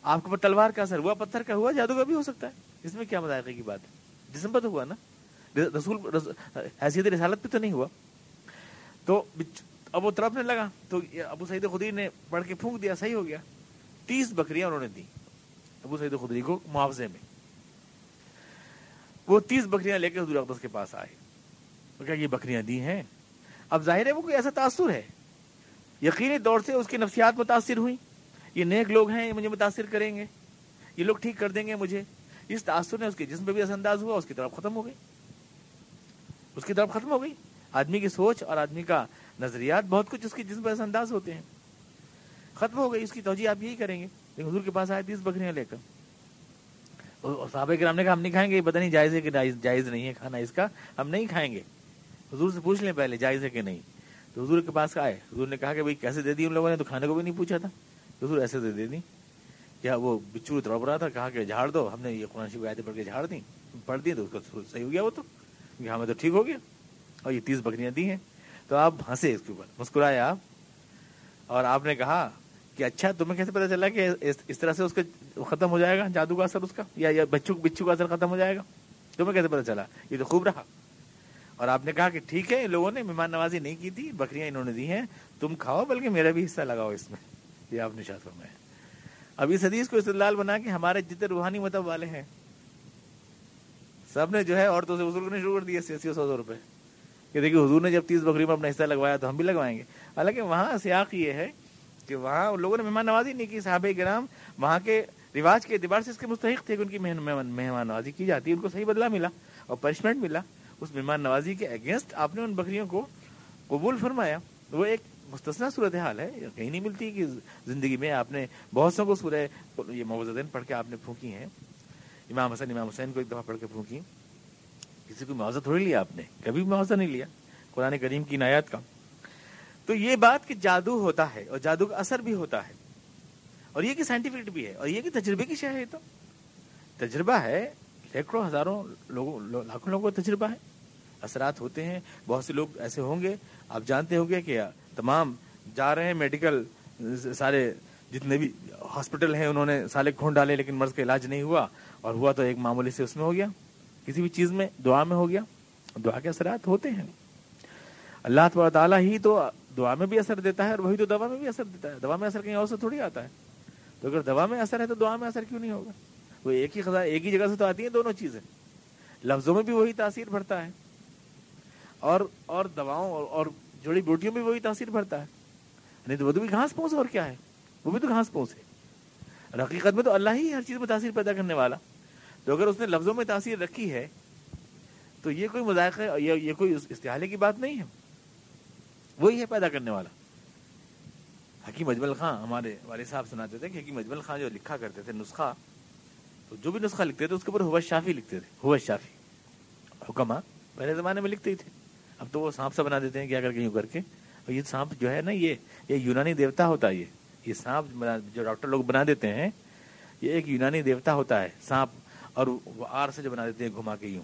آپ کے اوپر تلوار کا اثر ہوا, پتھر کا ہوا, جادو کا بھی ہو سکتا ہے. اس میں کیا مذائقے کی بات ہے, جسم پر تو ہوا نا, رسول حیثیت رسالت پہ تو نہیں ہوا. تو اب وہ تڑپنے لگا تو ابو سعید خدری نے پڑھ کے پھونک دیا, صحیح ہو گیا. 30 بکریاں انہوں نے دی ابو سعید خدری کو معاوضے میں. وہ 30 بکریاں لے کے حضور اقدس کے پاس آئے, تو کیا یہ بکریاں دی ہیں. اب ظاہر ہے وہ کوئی ایسا تاثر ہے, یقینی طور سے اس کی نفسیات متاثر ہوئی, یہ نیک لوگ ہیں, یہ مجھے متاثر کریں گے, یہ لوگ ٹھیک کر دیں گے مجھے. اس تاثر نے اس کے جسم پہ بھی اثر انداز ہوا, اس کی طرف ختم ہو گئی, آدمی کی سوچ اور آدمی کا نظریات بہت کچھ اس کے جسم پہ اثر انداز ہوتے ہیں, ختم ہو گئی. اس کی توجہ آپ یہی کریں گے. لیکن حضور کے پاس آئے 30 بکریاں لے کر, اور صحابہ کرام نے کہا ہم نہیں کھائیں گے, یہ پتہ نہیں جائز ہے کہ جائز نہیں ہے کھانا اس کا, ہم نہیں کھائیں گے. حضور سے پوچھ لیں پہلے جائز ہے کہ نہیں. تو حضور کے پاس آئے, حضور نے کہا کہ بھئی کیسے دے دی ان لوگوں نے, تو کھانے کو بھی نہیں پوچھا تھا. حضور ایسے دے دی. کیا وہ بچھو تڑپ رہا تھا, کہا کہ جھاڑ دو, ہم نے یہ قرآن شریف آیتیں پڑھ کے جھاڑ دی, تو اس کا صحیح ہو گیا. وہ تو ہمیں تو ٹھیک ہو گیا, اور یہ 30 بکریاں دی ہیں. تو آپ ہنسے, اس کے اوپر مسکرائے آپ, اور آپ نے کہا کہ اچھا تمہیں کیسے پتا چلا کہ اس طرح سے اس کا ختم ہو جائے گا جادو کا اثر, اس کا یا بچھو کا اثر ختم ہو جائے گا, تمہیں کیسے پتا چلا, یہ تو خوب رہا. اور آپ نے کہا کہ ٹھیک ہے, ان لوگوں نے مہمان نوازی نہیں کی تھی, بکریاں انہوں نے دی ہیں, تم کھاؤ, بلکہ میرا بھی حصہ لگاؤ اس میں. یہ آپ نے ارشاد فرمایا. اب اس حدیث کو استدلال بنا کے ہمارے جتنے روحانی مذہب والے ہیں سب نے جو ہے عورتوں سے وصول کرنے شروع کر دیے 80-100 روپے, کہ دیکھیے حضور نے جب 30 بکریوں میں اپنا حصہ لگوایا تو ہم بھی لگوائیں گے. حالانکہ وہاں سیاق یہ ہے کہ وہاں ان لوگوں نے مہمان نوازی نہیں کی. صحابہ کرام وہاں کے رواج کے اعتبار سے اس کے مستحق تھے کہ ان کی مہمان نوازی کی جاتی, ان کو صحیح بدلہ ملا اور پنشمنٹ ملا. اس مہمان نوازی کے اگینسٹ آپ نے ان بکریوں کو قبول فرمایا. وہ ایک مستثنا صورتحال ہے, کہیں نہیں ملتی کہ زندگی میں آپ نے بہت سو کو سورہ یہ معوذتین پڑھ کے آپ نے پھونکی ہیں. امام حسین کو ایک دفعہ پڑھ کے پھونکی, کسی کو معاوضہ تھوڑی لیا آپ نے, کبھی معاوضہ نہیں لیا قرآن کریم کی عنایات کا. تو یہ بات کہ جادو ہوتا ہے اور جادو کا اثر بھی ہوتا ہے, اور یہ کہ سائنٹیفک بھی ہے, اور یہ کہ تجربے کی شے ہے. تو تجربہ ہے, سینکڑوں ہزاروں لوگوں لاکھوں لوگوں کا تجربہ ہے, اثرات ہوتے ہیں. بہت سے لوگ ایسے ہوں گے, آپ جانتے ہوں گے کہ تمام جا رہے ہیں میڈیکل, سارے جتنے بھی ہاسپٹل ہیں انہوں نے سالے کھون ڈالے لیکن مرض کا علاج نہیں ہوا, اور ہوا تو ایک معمولی سے اس میں ہو گیا, کسی بھی چیز میں دعا میں ہو گیا. دعا کے اثرات ہوتے ہیں. اللہ تبارک تعالیٰ ہی تو دعا میں بھی اثر دیتا ہے, اور وہی تو دوا میں بھی اثر دیتا ہے. دوا میں اثر کہیں اور سے تھوڑی آتا ہے. تو اگر دوا میں اثر ہے تو دعا میں اثر کیوں نہیں ہوگا؟ وہ ایک ہی جگہ سے تو آتی ہیں دونوں چیزیں. لفظوں میں بھی وہی تاثیر بھرتا ہے, اور دواؤں اور جڑی بوٹیوں میں وہی تاثیر بھرتا ہے. نہیں تو وہ تو بھی گھاس پھوس, اور کیا ہے, وہ بھی تو گھاس پھوس ہے. حقیقت میں تو اللہ ہی ہر چیز میں تاثیر پیدا کرنے والا. تو اگر اس نے لفظوں میں تاثیر رکھی ہے تو یہ کوئی مذائقہ, یہ کوئی استحالے کی بات نہیں ہے, وہی ہے پیدا کرنے والا. حکیم اجمل خان ہمارے والد صاحب سناتے تھے کہ حکیم اجمل خان جو لکھا کرتے تھے نسخہ, تو جو بھی نسخہ لکھتے تھے اس کے اوپر ہوا شافی لکھتے تھے. ہوا شافی حکما پہلے زمانے میں لکھتے ہی تھے, اب تو وہ سانپ سا بنا دیتے ہیں کیا کر کے یوں کر کے. اور یہ سانپ جو ہے نا, یہ یونانی دیوتا ہوتا ہے. یہ سانپ جو ڈاکٹر لوگ بنا دیتے ہیں, یہ ایک یونانی دیوتا ہوتا ہے سانپ, اور وہ آر سے جو بنا دیتے ہیں گھما کے یوں,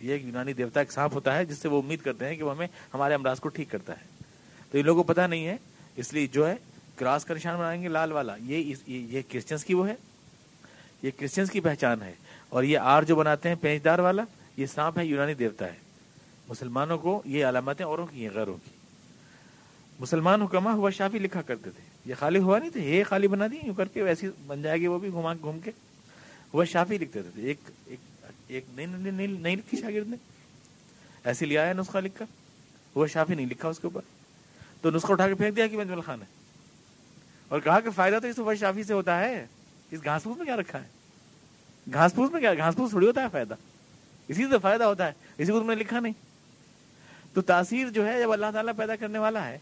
یہ ایک یونانی دیوتا ایک سانپ ہوتا ہے جس سے وہ امید کرتے ہیں کہ وہ ہمیں ہمارے امراض کو ٹھیک کرتا ہے. تو ان لوگوں کو پتہ نہیں ہے, اس لیے جو ہے کراس کا نشان بنائیں گے لال والا, یہ کرسچنس کی وہ ہے, یہ کرسچنس کی پہچان ہے. اور یہ آر جو بناتے ہیں پینچدار والا, یہ سانپ ہے, یونانی دیوتا ہے. مسلمانوں کو یہ علامتیں اوروں کی ہیں, غیروں کی. مسلمان حکما ہوا شافی لکھا کرتے تھے. یہ خالی ہوا نہیں تھے, یہ خالی بنا دی یوں کر کے, ویسی بن جائے گی وہ بھی گھوم کے. ہوا شافی لکھتے تھے. ایک نہیں لکھی شاگرد نے, ایسے لیا ہے نسخہ لکھ کر, ہوا شافی نہیں لکھا اس کے اوپر, تو نسخہ اٹھا کے پھینک دیا کہ اجمل خان ہے, اور کہا کہ فائدہ تو اس ہوا شافی سے ہوتا ہے, اس گھاس پھوس میں کیا رکھا ہے, گھاس پھوس میں کیا, گھاس پھوس تھوڑی ہوتا ہے فائدہ, اسی سے فائدہ ہوتا ہے, اسی کو تم نے لکھا نہیں. تو تاثیر جو ہے جب اللہ تعالیٰ پیدا کرنے والا ہے,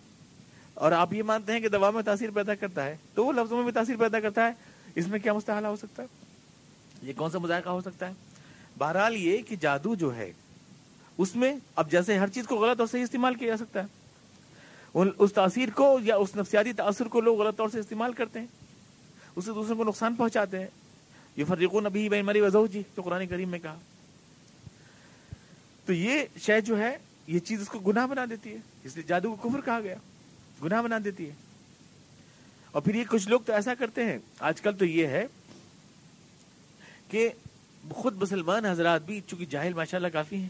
اور آپ یہ مانتے ہیں کہ دوا میں تاثیر پیدا کرتا ہے, تو وہ لفظوں میں بھی تاثیر پیدا کرتا ہے. اس میں کیا مستحالہ ہو سکتا ہے, یہ کون سا مذائقہ ہو سکتا ہے؟ بہرحال یہ کہ جادو جو ہے اس میں اب جیسے ہر چیز کو غلط اور صحیح استعمال کیا جا سکتا ہے, اس تاثیر کو یا اس نفسیاتی تاثر کو لوگ غلط طور سے استعمال کرتے ہیں, اس سے دوسروں کو نقصان پہنچاتے ہیں. یفرقون به بین المرء وزوجہ, تو قرآن کریم میں کہا. تو یہ شے جو ہے, یہ چیز اس کو گناہ بنا دیتی ہے, اس لیے جادو کو کفر کہا گیا, گناہ بنا دیتی ہے. اور پھر یہ کچھ لوگ تو ایسا کرتے ہیں آج کل, تو یہ ہے کہ خود مسلمان حضرات بھی چونکہ جاہل ماشاءاللہ کافی ہیں,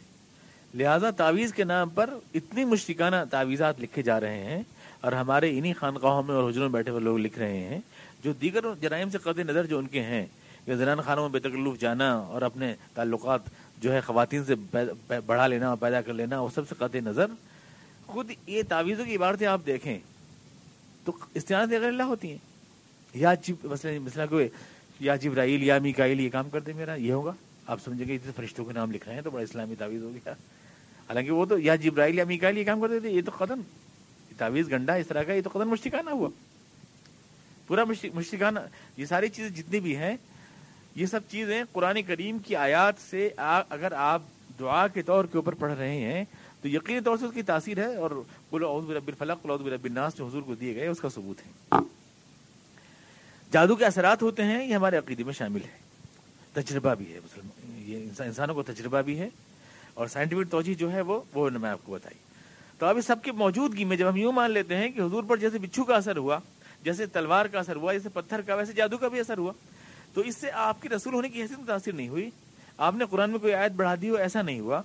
لہذا تعویذ کے نام پر اتنی مشرکانہ تعویذات لکھے جا رہے ہیں, اور ہمارے انہی خانقاہوں میں اور حجروں میں بیٹھے ہوئے لوگ لکھ رہے ہیں, جو دیگر جرائم سے قطع نظر جو ان کے ہیں, کہ زنان خانوں میں بے تکلف جانا اور اپنے تعلقات جو ہے خواتین سے بڑھا لینا اور پیدا کر لینا, وہ سب سے قطع نظر. خود یہ تعویذوں کی عبارتیں آپ دیکھیں تو استعانت غیر اللہ ہوتی ہیں. یا مثلا کوئی یا جبرائیل یا میکائیل یہ کام کر دے میرا, یہ ہوگا, آپ سمجھیں گے اتنے فرشتوں کے نام لکھ رہے ہیں تو بڑا اسلامی تعویذ ہو گیا. حالانکہ وہ تو یا جبرائیل یا میکائیل یہ کام کر دیتے, یہ تو قدم تعویذ گنڈا اس طرح کا, یہ تو قدم مشرکانہ ہوا, پورا مشرکانہ. یہ ساری چیزیں جتنی بھی ہیں, یہ سب چیزیں قرآن کریم کی آیات سے اگر آپ دعا کے طور کے اوپر پڑھ رہے ہیں تو یقینی طور سے اس کی تاثیر ہے, اور قل اعوذ برب الفلق قل اعوذ برب الناس جو حضور کو دیے گئے اس کا ثبوت ہے. جادو کے اثرات ہوتے ہیں, یہ ہمارے عقیدے میں شامل ہے. تجربہ بھی ہے, یہ انسانوں کو تجربہ بھی ہے, اور سائنٹیفک توجہ جو ہے وہ میں آپ کو بتائی. تو اب اس سب کی موجودگی میں جب ہم یوں مان لیتے ہیں کہ حضور پر جیسے بچھو کا اثر ہوا, جیسے تلوار کا اثر ہوا, جیسے پتھر کا, ویسے جادو کا بھی اثر ہوا, تو اس سے آپ کی رسول ہونے کی حیثیت متاثر نہیں ہوئی. آپ نے قرآن میں کوئی آیت بڑھا دی ہو, ایسا نہیں ہوا.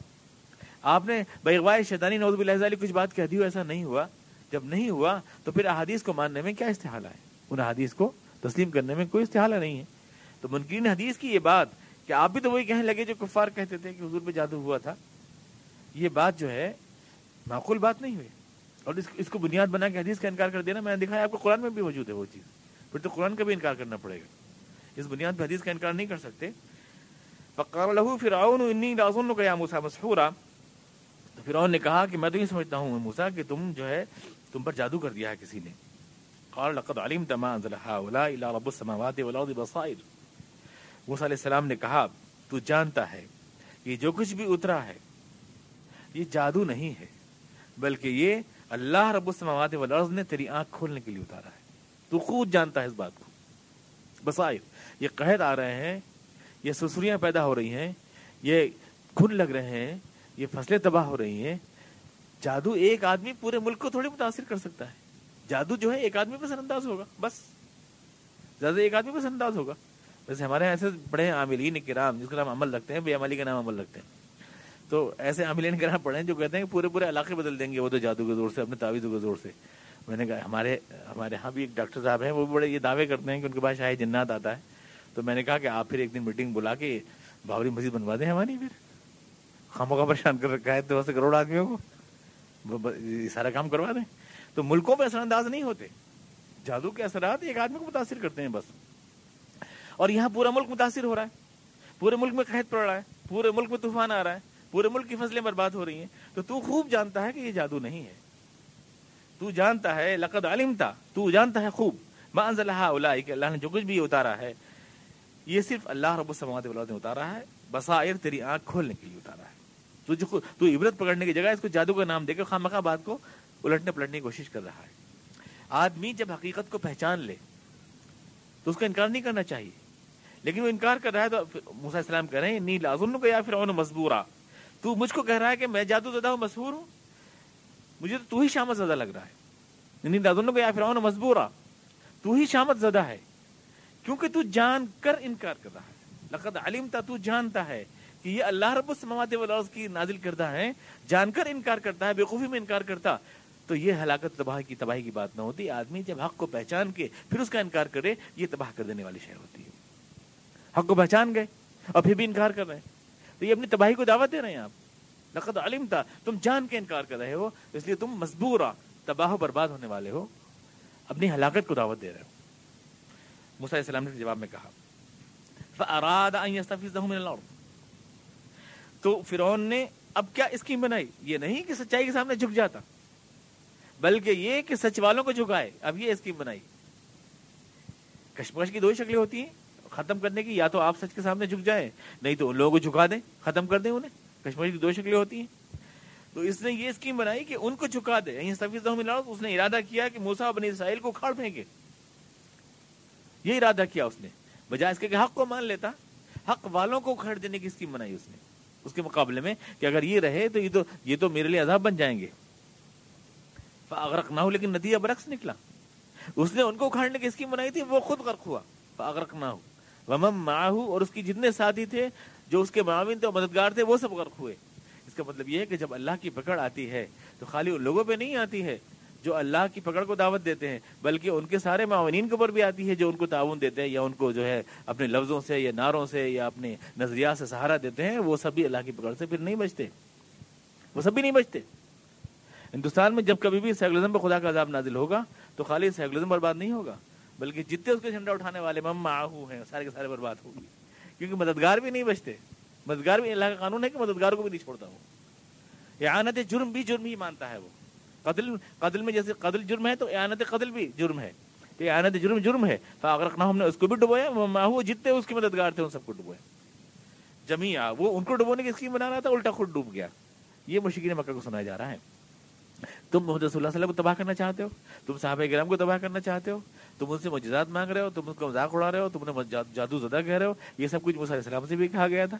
آپ نے باغوائی شیطانی نعوذ باللہ ذالک کچھ بات کہہ دی ہو, ایسا نہیں ہوا. جب نہیں ہوا تو پھر احادیث کو ماننے میں کیا استحالہ ہے, ان احادیث کو تسلیم کرنے میں کوئی استحالہ نہیں ہے. تو منکرین حدیث کی یہ بات کہ آپ بھی تو وہی کہنے لگے جو کفار کہتے تھے کہ حضور پہ جادو ہوا تھا, یہ بات جو ہے معقول بات نہیں ہوئی. اور اس کو بنیاد بنا کے حدیث کا انکار کر دینا, میں نے دکھایا آپ کو قرآن میں بھی موجود ہے وہ چیز, پھر تو قرآن کا بھی انکار کرنا پڑے گا. اس بنیاد پہ حدیث کا انکار نہیں کر سکتے. فقال له فرعون انی لاظنک یا موسی مسحورا, تو فرعون نے کہا کہ میں تو یہ سمجھتا ہوں موسیٰ کہ تم جو ہے تم پر جادو کر دیا ہے کسی نے. قال لقد علمت ما انزل هؤلاء الا رب السماوات والارض بصائر. موسیٰ علیہ السلام نے کہا تو جانتا ہے یہ جو کچھ بھی اترا ہے یہ جادو نہیں ہے بلکہ یہ اللہ رب السماوات والارض نے تیری آنکھ کھولنے کے لیے اتارا ہے. تو خود جانتا ہے اس بات کو. بصائر یہ قحط آ رہے ہیں, یہ سسریاں پیدا ہو رہی ہیں, یہ کھن لگ رہے ہیں, یہ فصلیں تباہ ہو رہی ہیں. جادو ایک آدمی پورے ملک کو تھوڑی متاثر کر سکتا ہے. جادو جو ہے ایک آدمی پہ اثر انداز ہوگا, بس زیادہ ایک آدمی پہ اثر انداز ہوگا. ویسے ہمارے یہاں ایسے بڑے عاملین کرام جس کا نام عمل رکھتے ہیں, بے عملی کا نام عمل رکھتے ہیں, تو ایسے عاملین کرام پڑھے ہیں جو کہتے ہیں کہ پورے علاقے بدل دیں گے وہ تو جادو کے زور سے, اپنے تعویذوں کے زور سے. میں نے کہا ہمارے یہاں بھی ایک ڈاکٹر صاحب ہیں, وہ بڑے یہ دعوے کرتے ہیں کہ ان کے پاس شاید جنات آتا ہے. تو میں نے کہا کہ آپ پھر ایک دن میٹنگ بلا کے بابری مسجد بنوا دیں ہماری, پھر خاموخواہ پریشان کر رکھا ہے تو سے کروڑ آدمیوں کو, یہ سارا کام کروا دیں. تو ملکوں پہ اثر انداز نہیں ہوتے, جادو کے اثرات ایک آدمی کو متاثر کرتے ہیں بس. اور یہاں پورا ملک متاثر ہو رہا ہے, پورے ملک میں قحط پڑ رہا ہے, پورے ملک میں طوفان آ رہا ہے, پورے ملک کی فصلیں برباد ہو رہی ہیں. تو خوب جانتا ہے کہ یہ جادو نہیں ہے. تو جانتا ہے, لقد علمتا, تو جانتا ہے خوب, ما انزل هؤلاء کہ اللہ نے جو کچھ بھی اتارا ہے یہ صرف اللہ رب السماوات والارض نے اتارا ہے. بصائر تیری آنکھ کھولنے کے لیے اتارا ہے. تو عبرت پکڑنے کی جگہ اس کو جادو کا نام دے کر خامخواہ بات کو الٹنے پلٹنے کی کوشش کر رہا ہے. آدمی جب حقیقت کو پہچان لے تو اس کا انکار نہیں کرنا چاہیے, لیکن وہ انکار کر رہا ہے. تو موسیٰ علیہ السلام کہہ رہے ہیں انی لاظنک یا فرعون مسبورا, تو مجھ کو کہہ رہا ہے کہ میں جادو زدہ ہوں, مسحور ہوں, مجھے تو ہی شامت زدہ لگ رہا ہے. انی لاظنک یا فرعون مسبورا, تو ہی شامت زدہ ہے کیونکہ تو جان کر انکار کر رہا ہے. لقد علمتا, تو جانتا ہے کہ یہ اللہ رب السماوات والارض کی نازل کردہ ہیں, جان کر انکار کرتا ہے, بےخوفی میں انکار کرتا, تو یہ ہلاکت تباہی کی بات نہ ہوتی. آدمی جب حق کو پہچان کے پھر اس کا انکار کرے یہ تباہ کر دینے والی شے ہوتی ہے. حق کو پہچان گئے اور پھر بھی انکار کر رہے ہیں تو یہ اپنی تباہی کو دعوت دے رہے ہیں. آپ لقد علمتا, تم جان کے انکار کر رہے ہو, اس لیے تم مسبورا, تباہ و برباد ہونے والے ہو, اپنی ہلاکت کو دعوت دے رہے ہو. موسیٰ علیہ السلام نے جواب میں کہا فَأَرَادَ أَن يَسْتَفِزَّهُمْ مِنَ الْأَرْضِ, تو فرعون نے اب کیا اسکیم بنائی, یہ نہیں کہ سچائی کے سامنے جھک جاتا بلکہ یہ کہ سچ والوں کو جھکائے. اب یہ اسکیم بنائی. کشمکش کی دو شکلیں ہوتی ہیں ختم کرنے کی, یا تو آپ سچ کے سامنے جھک جائیں, نہیں تو ان لوگوں کو جھکا دیں, ختم کر دیں انہیں. کشمکش کی دو شکلیں ہوتی ہیں. تو اس نے یہ اسکیم بنائی کہ ان کو جھکا دے. يَسْتَفِزَّهُمْ مِنَ الْأَرْضِ, اس نے ارادہ کیا کہ موسیٰ بنی اسرائیل کو اکھاڑ پھینکے. یہ ارادہ کیا اس نے, بجائے اس کے کہ حق کو مان لیتا, حق والوں کو اکھاڑ دینے کی اسکیم بنائی اس نے, اس کے مقابلے میں کہ اگر یہ رہے تو یہ تو میرے لیے عذاب بن جائیں گے. فَأَغْرَقْنَاهُ, لیکن نتیجہ برعکس نکلا. اس نے ان کو اکھاڑنے کی اسکیم بنائی تھی, وہ خود غرق ہوا. فَأَغْرَقْنَاهُ وَمَن مَّعَهُ, اور اس کی جتنے ساتھی تھے جو اس کے معاون تھے اور مددگار تھے وہ سب غرق ہوئے. اس کا مطلب یہ ہے کہ جب اللہ کی پکڑ آتی ہے تو خالی ان لوگوں پہ نہیں آتی ہے جو اللہ کی پکڑ کو دعوت دیتے ہیں, بلکہ ان کے سارے معاونین کے اوپر بھی آتی ہے جو ان کو تعاون دیتے ہیں یا ان کو جو ہے اپنے لفظوں سے یا نعروں سے یا اپنے نظریات سے سہارا دیتے ہیں. وہ سب بھی اللہ کی پکڑ سے پھر نہیں بچتے, وہ سب بھی نہیں بچتے. ہندوستان میں جب کبھی بھی سیکولرزم پہ خدا کا عذاب نازل ہوگا تو خالی سیکولرزم برباد نہیں ہوگا بلکہ جتنے اس کے جھنڈا اٹھانے والے مماحو ہیں سارے کے سارے برباد ہوں گے, کیونکہ مددگار بھی نہیں بچتے. مددگار بھی, اللہ کا قانون ہے کہ مددگاروں کو بھی نہیں چھوڑتا. وہ اعانت جرم بھی جرم ہی مانتا ہے. وہ قتل میں جیسے قتل جرم ہے تو اعانت قتل بھی جرم ہے, تو اعانت جرم ہے. فاغرقناہ, ہم نے اس کو بھی ڈبویا, مماحو جتنے اس کے مددگار تھے ان سب کو ڈبویا جمیعا. وہ ان کو ڈبونے کی اسکیم بنا رہا تھا, الٹا خود ڈوب گیا. یہ مشرکین مکہ کو سنایا جا رہا ہے. تم محمد رسول اللہ صلی اللہ علیہ وسلم کو تباہ کرنا چاہتے ہو, تم صحابہ کرام کو تباہ کرنا چاہتے ہو, تم ان سے معجزات مانگ رہے ہو, تم ان کا مذاق اڑا رہے ہو, تم نے جادو زدہ کہہ رہے ہو. یہ سب کچھ موسیٰ علیہ السلام سے بھی کہا گیا تھا,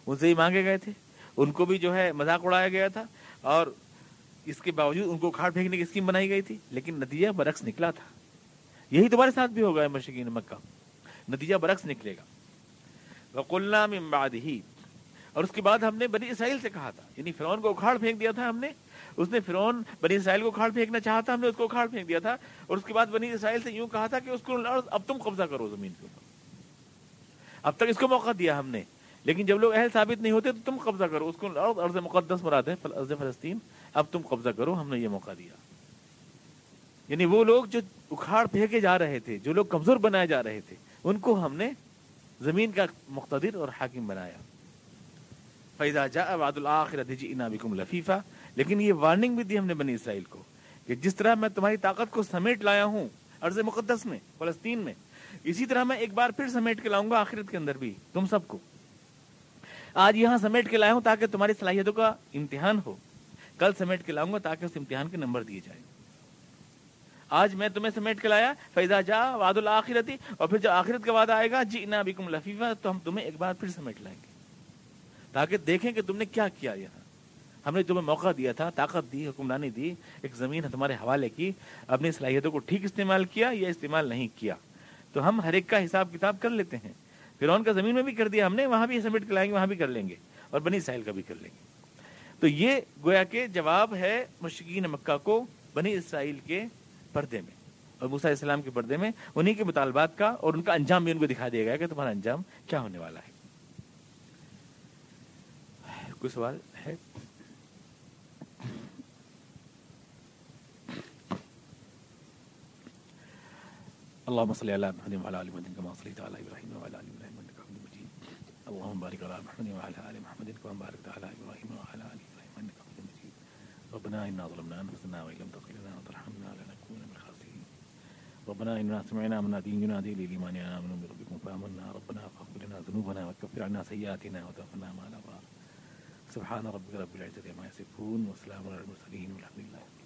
ان سے ہی مانگے گئے تھے, ان کو بھی جو ہے مذاق اڑایا گیا تھا, اور اس کے باوجود ان کو اکھاڑ پھینکنے کی اسکیم بنائی گئی تھی, لیکن نتیجہ برعکس نکلا تھا. یہی تمہارے ساتھ بھی ہوگا مشرکین مکہ, نتیجہ برعکس نکلے گا. وَقُلْنَا مِن بَعْدِهِ, اور اس کے بعد ہم نے بنی اسرائیل سے کہا تھا, یعنی فرعون کو اکھاڑ پھینک دیا تھا ہم نے. اس نے فرعون بنی اسرائیل کو اکھاڑ پھینکنا چاہا تھا, ہم نے اس کو اکھاڑ پھینک دیا تھا. اور اس کے بعد بنی اسرائیل سے یوں کہا تھا کہ اس کو اب تم قبضہ کرو زمین کے اوپر. اب تک اس کو موقع دیا ہم نے, لیکن جب لوگ اہل ثابت نہیں ہوتے تو تم قبضہ کرو. اس کو ارض مقدس مراد ہے, ارض فلسطین, اب تم قبضہ کرو, ہم نے یہ موقع دیا. یعنی وہ لوگ جو اکھاڑ پھینکے جا رہے تھے, جو لوگ کمزور بنائے جا رہے تھے, ان کو ہم نے زمین کا مقتدر اور حاکم بنایا. فَإِذَا جَاءَ وَعْدُ الْآخِرَةِ جِئْنَا بِكُمْ لَفِيفًا, لیکن یہ وارننگ بھی دی ہم نے بنی اسرائیل کو کہ جس طرح میں تمہاری طاقت کو سمیٹ لایا ہوں ارض مقدس میں، فلسطین میں، اسی طرح میں ایک بار پھر سمیٹ کے لاؤں گا آخرت کے اندر بھی تم سب کو۔ آج یہاں سمیٹ کے لایا ہوں تاکہ تمہاری صلاحیتوں کا امتحان ہو، کل سمیٹ کے لاؤں گا تاکہ اس امتحان کے نمبر دیے جائیں۔ آج میں تمہیں سمیٹ کے لایا، فیضا جا وعد الآخرتی، اور پھر جب آخرت کا وعدہ آئے گا جئنا بکم لفیفا، تو ہم تمہیں ایک بار پھر سمیٹ لائیں گے تاکہ دیکھیں کہ تم نے کیا کیا۔ یہاں ہم نے تمہیں موقع دیا تھا، طاقت دی، حکمرانی دی، ایک زمین تمہارے حوالے کی، اپنی صلاحیتوں کو ٹھیک استعمال کیا یا استعمال نہیں کیا، تو ہم ہر ایک کا حساب کتاب کر لیتے ہیں۔ فرعون کا زمین میں بھی کر دیا ہم نے، وہاں بھی سمیٹ کے لائیں گے، وہاں بھی کر لیں گے، اور بنی اسرائیل کا بھی کر لیں گے۔ تو یہ گویا کہ جواب ہے مشرکین مکہ کو بنی اسرائیل کے پردے میں اور موسیٰ علیہ السلام کے پردے میں انہی کے مطالبات کا، اور ان کا انجام بھی ان کو دکھا دیا گیا کہ تمہارا انجام کیا ہونے والا ہے۔ کوئی سوال ہے؟ اللهم صل على محمد وعلى ال محمد كما صليت على ابراهيم وعلى ال ابراهيم انك حميد مجيد. اللهم بارك على محمد وعلى ال محمد كما باركت على ابراهيم وعلى ال ابراهيم انك حميد مجيد. ربنا إنا ظلمنا انفسنا وان لم تغفر لنا وترحمنا لنكون من الخاسرين. ربنا إننا سمعنا مناديا ينادي للإيمان أن آمنوا بربكم فآمنا. ربنا فاغفر لنا ذنوبنا وكفر عنا سيئاتنا وتوفنا مع الأبرار. سبحان ربك رب العزة عما يصفون وسلام على المرسلين والحمد لله.